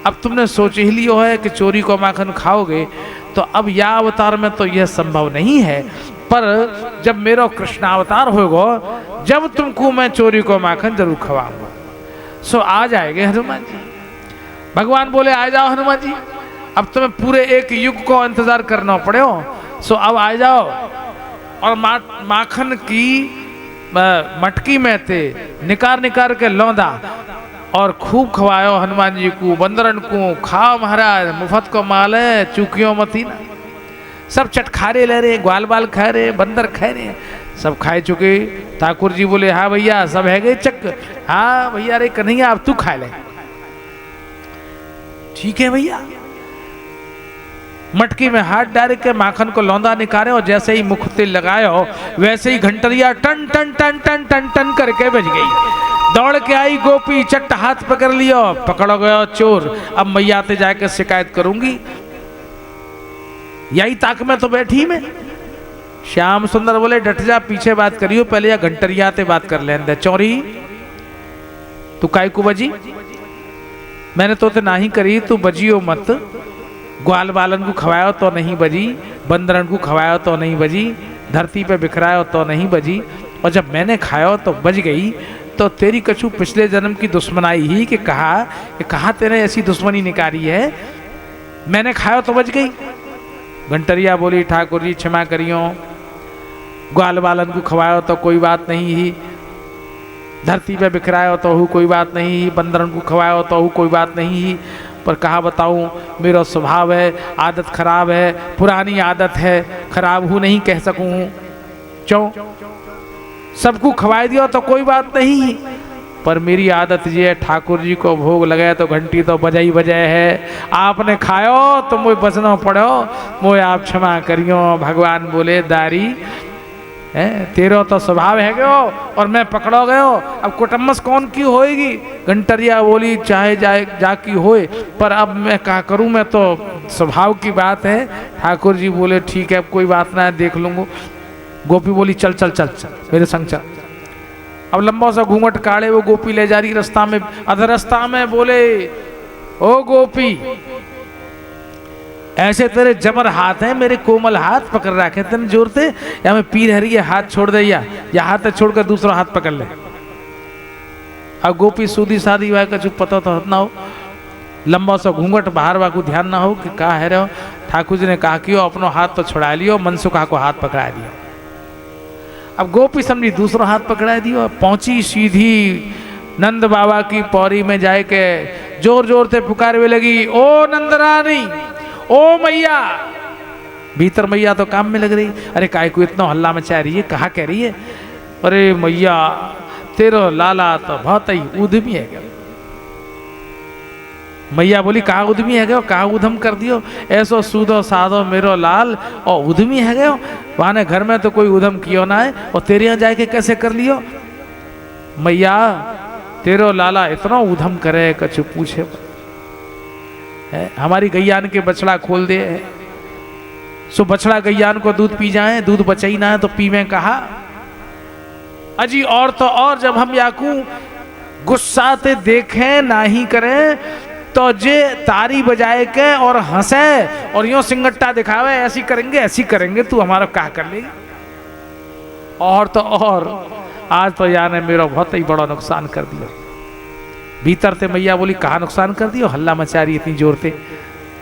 अब तुमने सोच ही लियो है कि चोरी को माखन खाओगे, तो अब या अवतार में तो यह संभव नहीं है, पर जब मेरा कृष्णावतार होगा जब तुमको मैं चोरी को माखन जरूर खवाऊंगा। सो आ जाएंगे हनुमान जी। भगवान बोले आ जाओ हनुमान जी, अब तुम्हें पूरे एक युग को इंतजार करना पड़े हो। सो अब आ जाओ और माखन की मटकी में थे निकार निकार के लौंदा और खूब खवायो हनुमान जी को, बंदरन को। खाओ महाराज, मुफ्त को माल है, चूकियों मती ना। सब चटखारे ले रहे, ग्वाल बाल खा रहे, बंदर खा रहे, सब खाए चुके। ठाकुर जी बोले हाँ भैया सब है गए चक। हाँ भैया, अरे कन्हैया अब तू खा ले। ठीक है भैया। मटकी में हाथ डाल के माखन को लौंदा निकाले और जैसे ही मुख से लगायो वैसे ही घंटरिया टन टन टन टन टन टन करके बज गई। दौड़ के आई गोपी, चट्ट हाथ पकड़ लियो, पकड़ो गयो चोर। अब मैया से जाके शिकायत करूंगी, यही ताक में तो बैठी मैं। श्याम सुंदर बोले डट जा, पीछे बात करियो, पहले या घंटरिया से बात कर लें दे। चोरी तू काय को बजी? मैंने तो ना ही करी, तू बजियो मत। ग्वाल बालन को खवायो तो नहीं बजी, बंदरन को खवायो तो नहीं बजी, धरती पे बिखरायो तो नहीं बजी, और जब मैंने खायो तो बज गई। तो तेरी कछु पिछले जन्म की दुश्मनाई ही कि कहा तेने ऐसी दुश्मनी निकाली है, मैंने खायो तो बच गई। घंटरिया बोली ठाकुर जी क्षमा करियो, ग्वाल बालन को खवायो तो कोई बात नहीं ही, धरती पे बिखरायो तो हूँ कोई बात नहीं ही, बंदरन को खवायो तो हूँ कोई बात नहीं ही, पर कहा बताऊँ मेरा स्वभाव है, आदत खराब है, पुरानी आदत है, खराब हूँ नहीं कह सकूँ। क्यों? सबको खवाई दियो तो कोई बात नहीं, पर मेरी आदत ये है ठाकुर जी को भोग लगाए तो घंटी तो बजाई बजाए है, आपने खायो तो मुझे बचना पड़ो, मुझे आप क्षमा करियो। भगवान बोले दारी है तेरो तो स्वभाव है गयो और मैं पकड़ो गयो, अब कुटुम्बस कौन की होएगी। घंटरिया बोली चाहे जाए जाकी होए, पर अब मैं क्या करूं, मैं तो स्वभाव की बात है। ठाकुर जी बोले ठीक है अब कोई बात ना है देख लूंगा। गोपी बोली चल चल चल चल मेरे संग चल। अब लंबा सा घूंघट काढ़े वो गोपी ले जा रही रास्ता में, अधर रास्ता में बोले ओ गोपी ऐसे तेरे जबर हाथ हैं, मेरे कोमल हाथ पकड़ रखे तेने जोर से, या मैं पीर हरी हाथ छोड़ दे या हाथ छोड़कर दूसरा हाथ पकड़ ले। अब गोपी सूदी सादी वाय का चुप पता तो ना हो, लंबा सा घूंघट बाहर वा को ध्यान ना हो कि कहा है रहो। ठाकुर जी ने कहा कि अपनो हाथ तो छुड़ा लियो, मनसुखा को हाथ पकड़ा दियो। अब गोपी समझी दूसरा हाथ पकड़ा दियो, पहुंची सीधी नंद बाबा की पौड़ी में जाए के जोर जोर से पुकारवे लगी, ओ नंदरानी ओ मैया। भीतर मैया तो काम में लग रही, अरे काय को इतना हल्ला मचा रही है, कहा कह रही है, अरे मैया तेरो लाला तो बहुत ही उद्यमी है। मैया बोली कहा उद्यमी है गयो, कहा उधम कर दियो, ऐसो सूदो सादो मेरो लाल और उद्यमी है गयो, वहां घर में तो कोई उधम कियो ना है और तेरे यहाँ जाके कैसे कर लियो। मैया तेरो लाला इतना उधम करे कछु पूछे है, हमारी गैयान के बछड़ा खोल दे है, सो बछड़ा गैयान को दूध पी जाए, दूध बचाई ना है तो पीवे कहा। अजी और तो और जब हम याकू गुस्सा ते देखें ना ही करें तो जे तारी बजाए के और हंसे और यूं सिंगट्टा दिखावे, ऐसी करेंगे तू हमारा क्या कर लेगी। और तो और आज तो यार ने मेरा बहुत ही बड़ा नुकसान कर दिया। भीतर से मैया बोली कहा नुकसान कर दियो, हल्ला मचा रही इतनी जोर से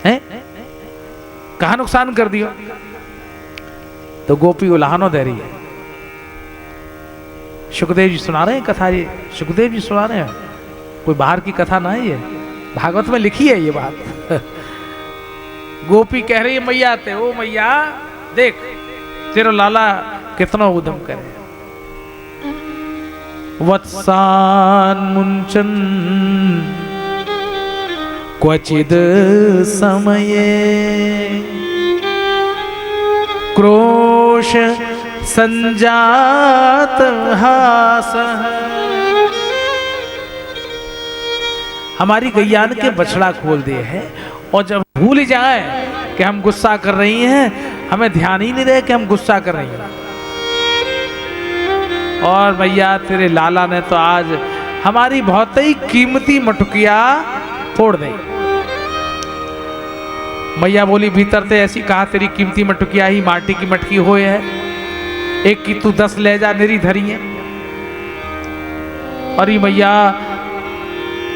हैं, कहा नुकसान कर दियो। तो गोपी उल्हानो दे रही है। सुखदेव जी सुना रहे हैं कथा, ये सुखदेव जी सुना रहे हैं, कोई बाहर की कथा ना है, ये भागवत में लिखी है ये बात। गोपी कह रही है मैया ते, ओ मैया देख तेरा लाला कितना उधम करे। वत्सान मुंचन क्वचिद समये क्रोश संजात हासः। हमारी गैयान के बछड़ा खोल दिए हैं और जब भूल जाए कि हम गुस्सा कर रही हैं, हमें ध्यान ही नहीं रहे कि हम गुस्सा कर रही हैं। और भैया तेरे लाला ने तो आज हमारी बहुत ही कीमती मटकिया फोड़ दी। मैया बोली भीतर से ऐसी कहा तेरी कीमती मटकिया ही माटी की मटकी होए है, एक की तू 10 ले जा मेरी धरी है। अरे मैया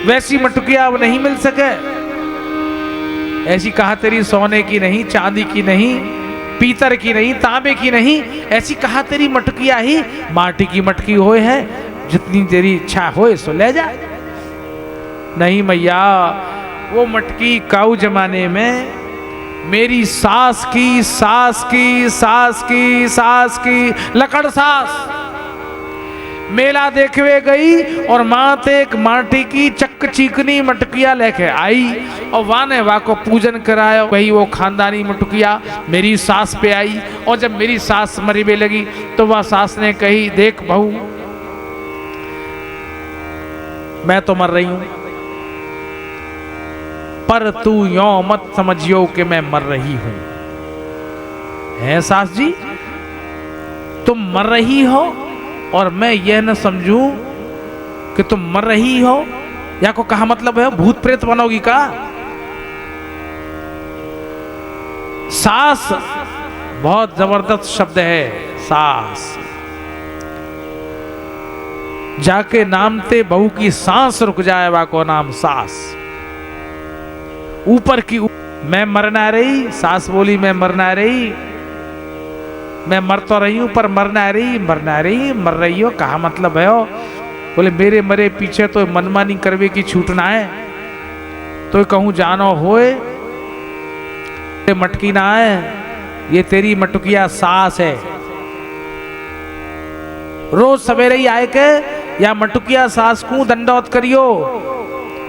वैसी मटकिया अब नहीं मिल सके, ऐसी कहा तेरी सोने की नहीं, चांदी की नहीं, पीतर की नहीं, तांबे की नहीं, ऐसी कहा तेरी मटकिया ही माटी की मटकी होए है, जितनी तेरी इच्छा होए सो ले जा। नहीं मैया वो मटकी काऊ जमाने में मेरी सास की लकड़ सास मेला देखवे गई और माँ ते एक माटी की चक चीकनी मटकिया लेके आई और वाने वा को पूजन कराया। वही वो खानदानी मटकिया मेरी सास पे आई और जब मेरी सास मरीबे लगी तो वह सास ने कही देख बहू मैं तो मर रही हूं, पर तू यो मत समझियो कि मैं मर रही हूं। है सास जी तुम मर रही हो और मैं यह न समझूं कि तुम मर रही हो, या को कहा मतलब है भूत प्रेत बनोगी का। सास बहुत जबरदस्त शब्द है, सास जाके नामते बहू की सांस रुक जाए वा को नाम सास। ऊपर की मैं मरना रही, सास बोली मैं मरना रही, मैं मर तो रही हूं पर मर ना रही, मर रही हो, कहा मतलब है हो? बोले मेरे मरे पीछे तो मनमानी करवे की छूटना है, तो कहूं जानो होए मटकी ना है, ये तेरी मटकिया सास है। रोज सवेरे ही आए के या मटकिया सास को दंडौत करियो,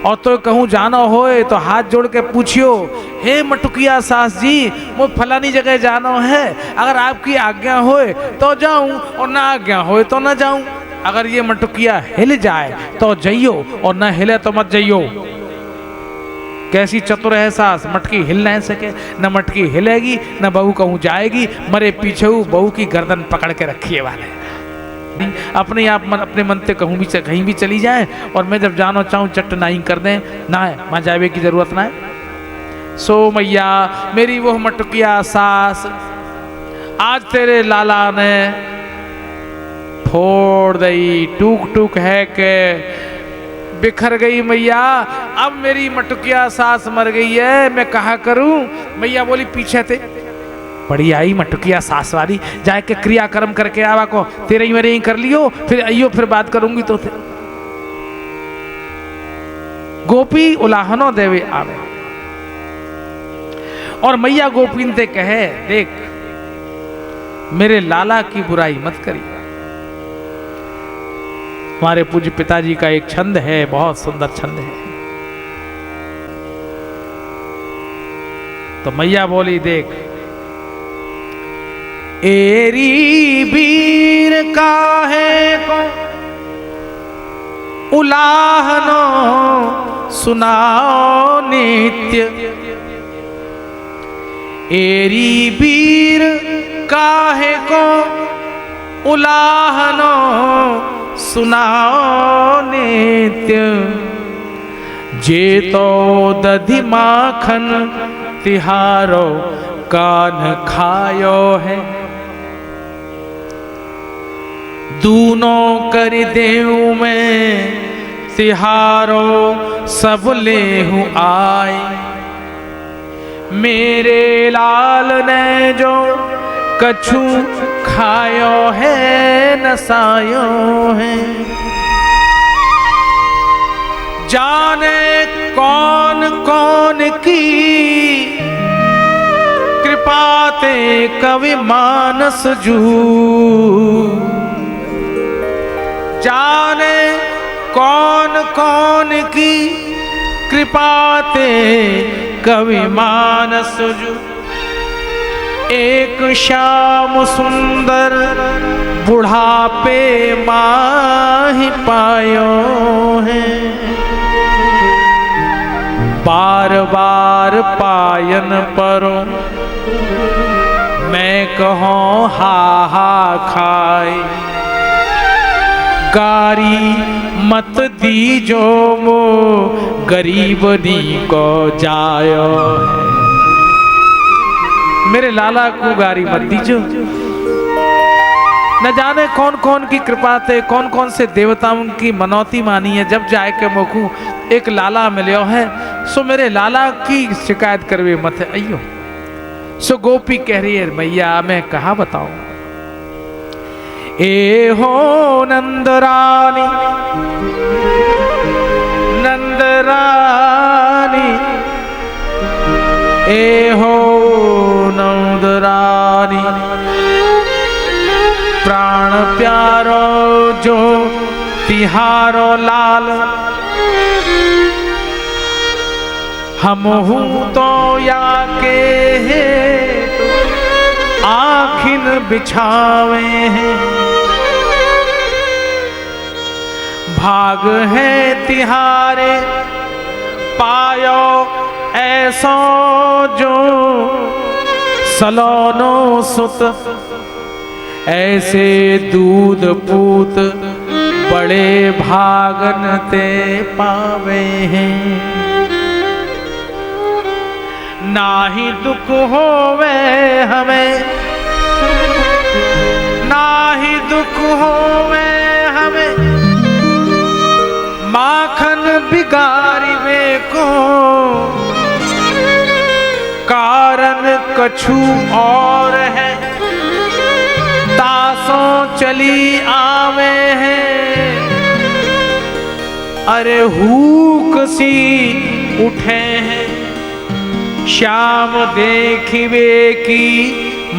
और तो कहूं जानो होए तो हाथ जोड़ के पूछियो, हे मटकिया सास जी वो फलानी जगह जानो है, अगर आपकी आज्ञा होए तो जाऊं और ना आज्ञा होए तो ना जाऊं। अगर ये मटकिया हिल जाए तो जइयो और ना हिले तो मत जइयो। कैसी चतुर है सास, मटकी हिल नहीं सके, न मटकी हिलेगी न बहू कहूं जाएगी, मरे पीछे बहू की गर्दन पकड़ के रखिए वाले। अपने आप मन अपने मन से कहूं भी कहीं भी चली जाए, और मैं जब जानो चाहूं चट नहीं कर दें, ना है वहां जावे की जरूरत ना है। सो मैया मेरी वो मटकिया सास आज तेरे लाला ने फोड़ दई, टूक टूक है के बिखर गई मैया। अब मेरी मटकिया सास मर गई है, मैं कहा करूं। मैया बोली पीछे थे बड़ी आई मटकिया सास वाली, जाके क्रियाक्रम करके आवा को, तेरे ही मेरे ही कर लियो, फिर आइयो फिर बात करूंगी तो थे। गोपी उलाहनो देवे आवे, और मैया गोपीन ते कहे देख मेरे लाला की बुराई मत करी। हमारे पूज्य पिताजी का एक छंद है, बहुत सुंदर छंद है। तो मैया बोली देख एरी वीर काहे को उलाहनो सुनाओ नित्य, एरी वीर काहे को उलाहनो सुनाओ नित्य, जे तो दधि माखन तिहारो कान खायो है, दूनों कर देव में तिहारो सब लेहु आए, मेरे लाल ने जो कछु खायो है नसायो है, जाने कौन कौन की कृपाते कवि मानस जू, जाने कौन कौन की कृपाते कवि मानस जू, एक श्याम सुंदर बुढ़ापे माही पायो है, बार बार पायन परो मैं कहूँ हा हा खाए, गारी मत दीजो मो गरीबनी को जायो, मेरे लाला को गारी मत दीजो। न जाने कौन कौन की कृपा थे, कौन कौन से देवताओं की मनौती मानी है, जब जाए के मोकू एक लाला मिलो है, सो मेरे लाला की शिकायत करवे मत है अयो। सो गोपी कह रही है मैया मैं कहा बताऊं, ए हो नंदरानी नंदरानी, ए हो नंदरानी, प्राण प्यारो जो तिहारो लाल, हम हूँ तो या के आखिन बिछावे हैं, भाग है तिहारे पायो ऐसो जो सलोनो सुत, ऐसे दूध पूत बड़े भागन ते पावे हैं, नाही दुख होवे हमें, नाही दुख होवे हमें, माखन बिगारी में को कारण कछु और है, चली आवे हैं, अरे हुक सी उठे हैं। श्याम देखिवे की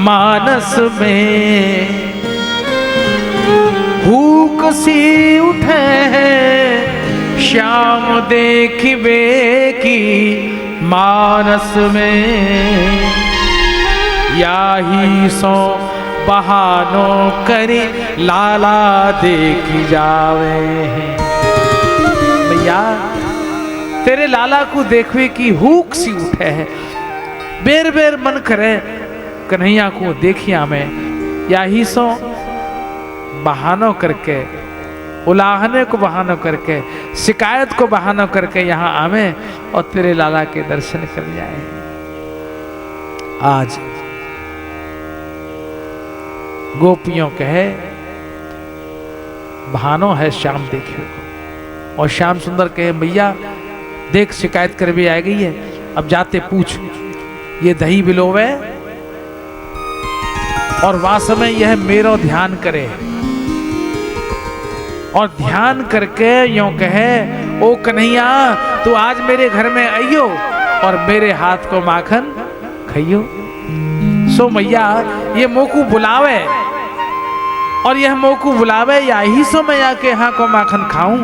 मानस में, हुक सी उठे हैं। श्याम देखिवे की मानस में, याही सो बहानों करी लाला देखी जावे हैं। भैया तेरे लाला को देखवे की हुक सी उठे है, बेर बेर मन करे कन्हैया को देखिया में। याही सो बहानों करके, उलाहने को बहानों करके, शिकायत को बहानों करके यहाँ आवे और तेरे लाला के दर्शन कर जाए। आज गोपियों कहे बहानों है श्याम देखियो को, और श्याम सुंदर कहे भैया देख शिकायत कर भी आ गई है, अब जाते पूछ ये दही बिलोवे और वास में यह मेरो ध्यान करे, और ध्यान करके यूं कहे ओ कन्हैया तू आज मेरे घर में आइयो और मेरे हाथ को माखन खाइयो। सो मैया ये मोकू बुलावे, और यह मोकू बुलावे या ही सो मैं आके यहाँ को माखन खाऊं,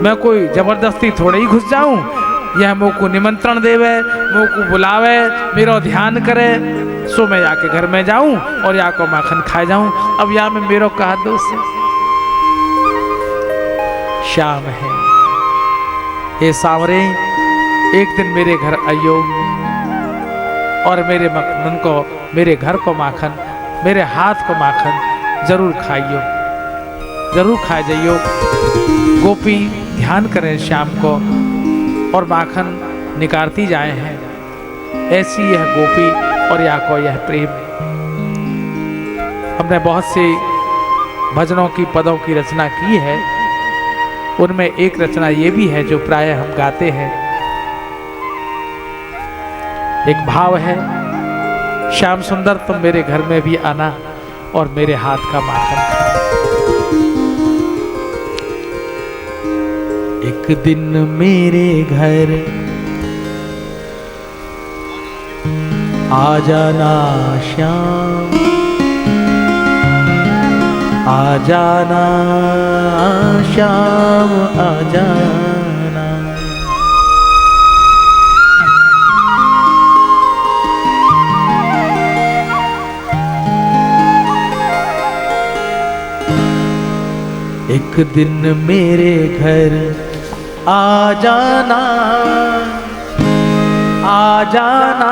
मैं कोई जबरदस्ती थोड़े ही घुस जाऊं। यह मोकू निमंत्रण देवे, मोकू बुलावे, मेरा ध्यान करे, सो मैं आके घर में जाऊं और या को माखन खा जाऊं। अब या में मेरो कहा दोस्त है, श्याम है ये सांवरे एक दिन मेरे घर आइयो और मेरे मखन को, मेरे घर को माखन, मेरे हाथ को माखन जरूर खाइयो, जरूर खा जाइयो। गोपी ध्यान करें श्याम को और माखन निकारती जाए हैं। ऐसी यह गोपी और या को यह प्रेम। हमने बहुत से भजनों की पदों की रचना की है, उनमें एक रचना ये भी है जो प्राय हम गाते हैं। एक भाव है, श्याम सुंदर तुम मेरे घर में भी आना और मेरे हाथ का माखन खाना। एक दिन मेरे घर आ जाना श्याम, आ जाना श्याम, आ जाना। एक दिन मेरे घर आ जाना, आ जाना,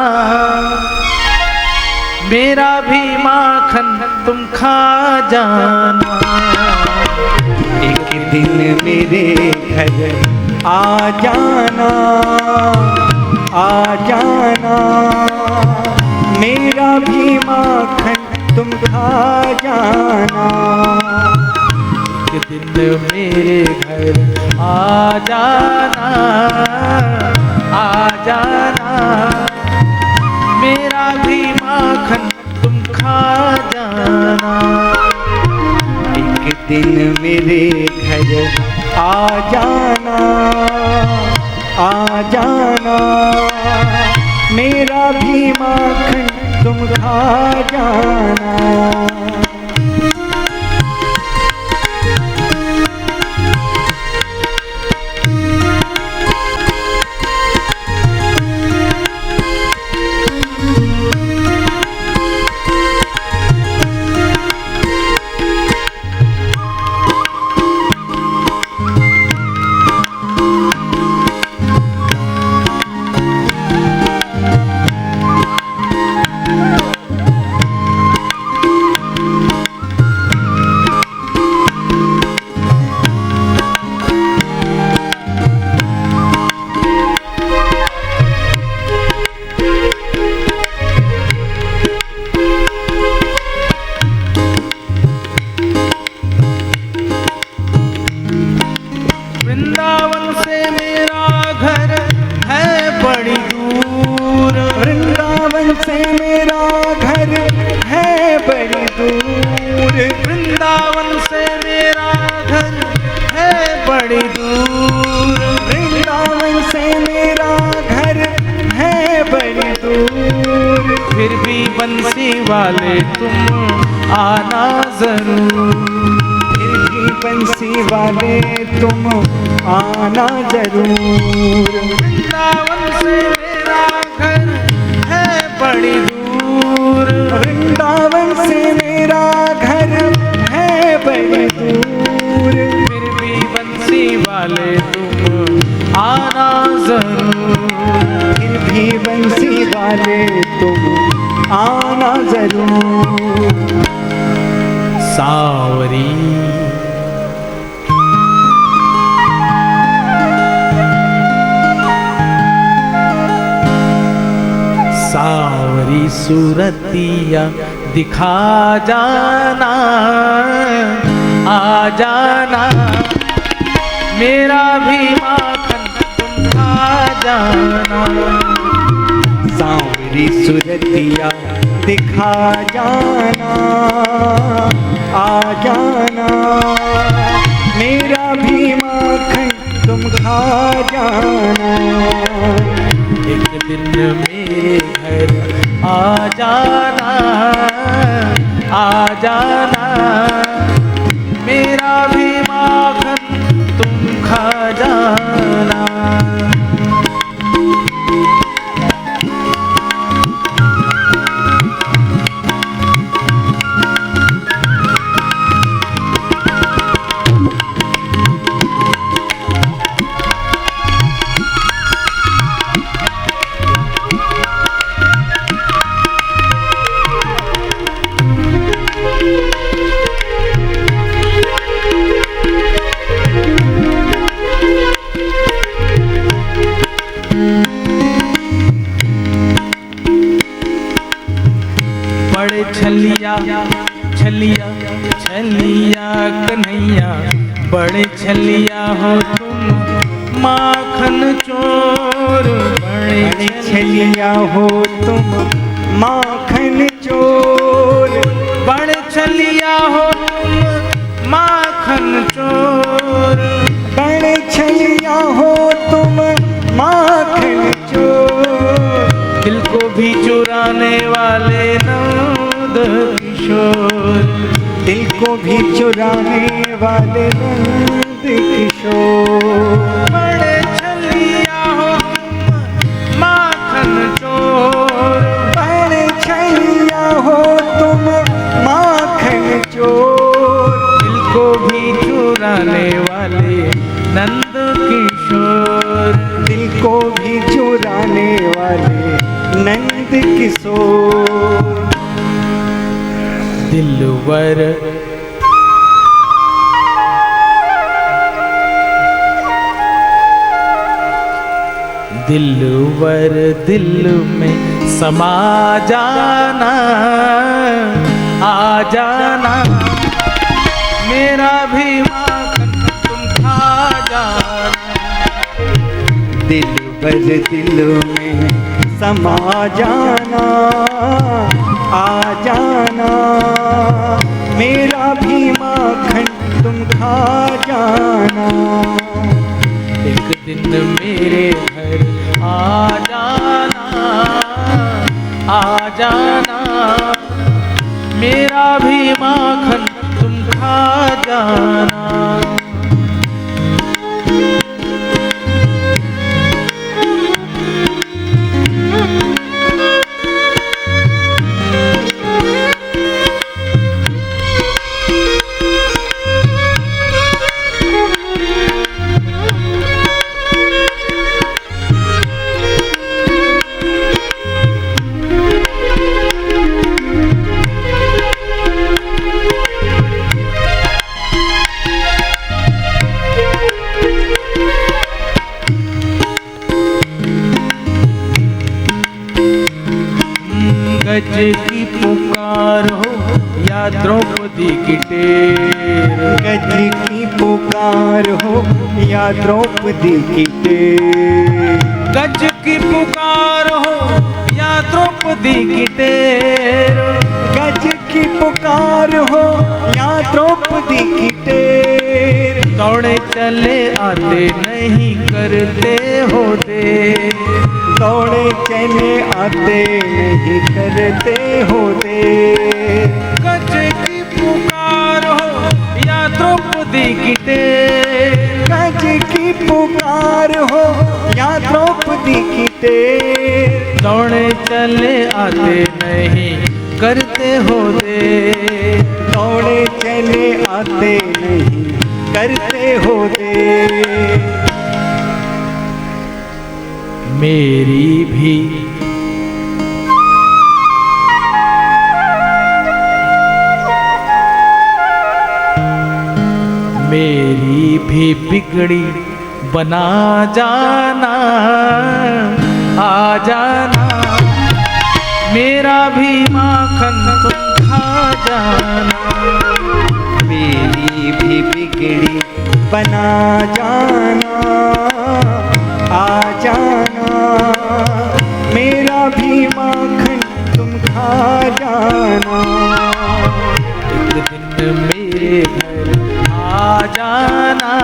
मेरा भी माखन तुम खा जाना। एक दिन मेरे घर आ जाना, आ जाना, मेरा भी माखन तुम खा जाना। एक दिन मेरे घर आ जाना, आ जाना, मेरा भी माखन तुम खा जाना। एक दिन मेरे घर आ जाना, आ जाना, मेरा भी माखन तुम खा जाना। वृंदावन से मेरा घर है बड़ी दूर, वृंदावन से मेरा घर है बड़ी दूर, फिर भी बंसी वाले तुम आना जरूर, फिर भी बंसी वाले तुम आना जरूर। वृंदावन से मेरा घर है बड़ी दूर, वृंदावन से मेरा घर है बड़ी दूर, फिर भी बंसी वाले तुम आना जरूर, फिर भी बंसी वाले तुम आना जरूर। सावरी सावरी सूरतिया दिखा जाना, आ जाना, मेरा भी माखन तुम खा जाना, सांवरी सुरतिया दिखा जाना, आ जाना, मेरा भी माखन तुम खा जाना। एक दिन मेरे घर आ जाना, आ जाना, मेरा भी माखन तुम खा जाना। बड़े छलिया छलिया छलिया कन्हैया, बड़े छलिया हो तुम माखन चोर, बड़े छलिया हो तुम माखन चोर, बड़े छलिया हो तुम माखन चोर, बड़े छलिया हो तुम माखन चोर, दिल को भी चुराने वाले नंद किशोर, दिल को भी चुराने वाले नंद किशोर, बड़े छलिया हो तुम माखन चोर, बड़े छलिया हो तुम माखन चोर, दिल को भी चुराने वाले नंद किशोर, दिल को भी चुराने वाले नंद किशोर। दिलवर दिलवर दिल में समा जाना, आ जाना, मेरा भी माखन तुम खा जाना, दिल बर दिल में समा जाना, आ जाना, मेरा भी माखन तुम खा जाना। एक दिन मेरे घर आ जाना, आ जाना, मेरा भी माखन तुम खा जाना। गज की पुकार हो या द्रौपदी की टेर, गज की पुकार हो या द्रौपदी की टेर, गज की पुकार हो या द्रौपदी की टेर, गज की पुकार हो या द्रौपदी की चले आते नहीं करते हो देर, दौड़े चले आते नहीं करते हो देर। गज की पुकार हो या द्रौपदी की टेर, गज की पुकार हो या द्रौपदी की टेर, दौड़े चले आते नहीं करते हो देर, दौड़े चले आते नहीं करते हो देर। मेरी भी मेरी भी बिगड़ी बना जाना, आ जाना, मेरा भी माखन तुम खा जाना, मेरी भी बिगड़ी बना जाना, आ जाना, मेरा भी माखन तुम खा जाना। एक दिन मेरे घर आ जाना,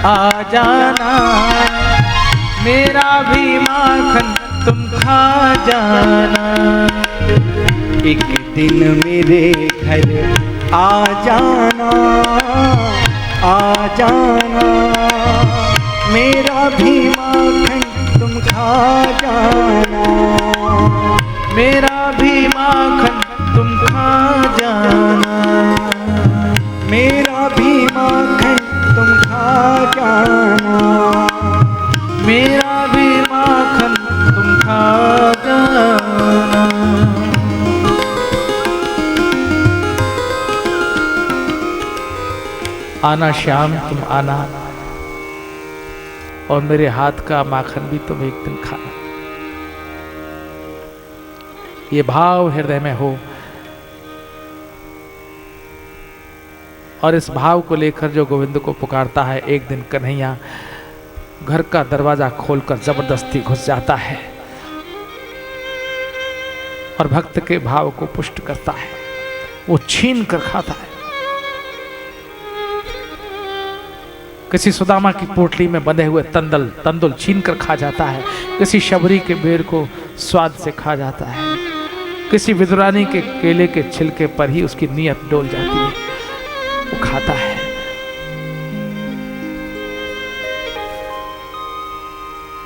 आ जाना, मेरा भी माखन तुम खा जाना। एक दिन मेरे घर आ जाना, आ जाना, मेरा भी माखन तुम खा जाना, मेरा भी माखन तुम खा जाना, मेरा भी माखन तुम खा जाना, मेरा भी माखन तुम खा जाना। आना श्याम तुम आना, और मेरे हाथ का माखन भी तुम एक दिन खाना। ये भाव हृदय में हो और इस भाव को लेकर जो गोविंद को पुकारता है, एक दिन कन्हैया घर का दरवाजा खोलकर जबरदस्ती घुस जाता है और भक्त के भाव को पुष्ट करता है, वो छीन कर खाता है। किसी सुदामा की पोटली में बंधे हुए तंदुल छीन कर खा जाता है, किसी शबरी के बेर को स्वाद से खा जाता है, किसी विदुरानी के केले के छिलके पर ही उसकी नीयत डोल जाती है, वो खाता है।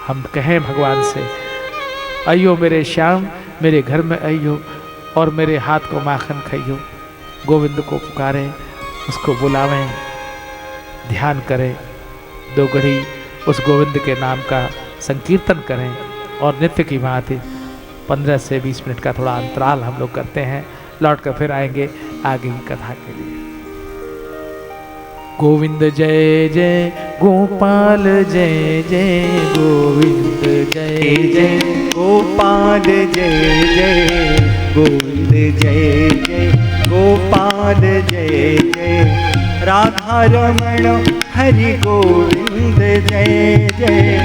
हम कहें भगवान से, अयो मेरे श्याम मेरे घर में अयो और मेरे हाथ को माखन खाइयो। गोविंद को पुकारें, उसको बुलावें, ध्यान करें, दो घड़ी उस गोविंद के नाम का संकीर्तन करें और नित्य की भांति 15 से 20 मिनट का थोड़ा अंतराल हम लोग करते हैं, लौट कर फिर आएंगे आगे की कथा के लिए। गोविंद जय जय गोपाल जय जय गोविंद जय जय गोपाल जय जय गोविंद जय जय गोपाल जय जय राधा रमण हरि गोविंद जय जय।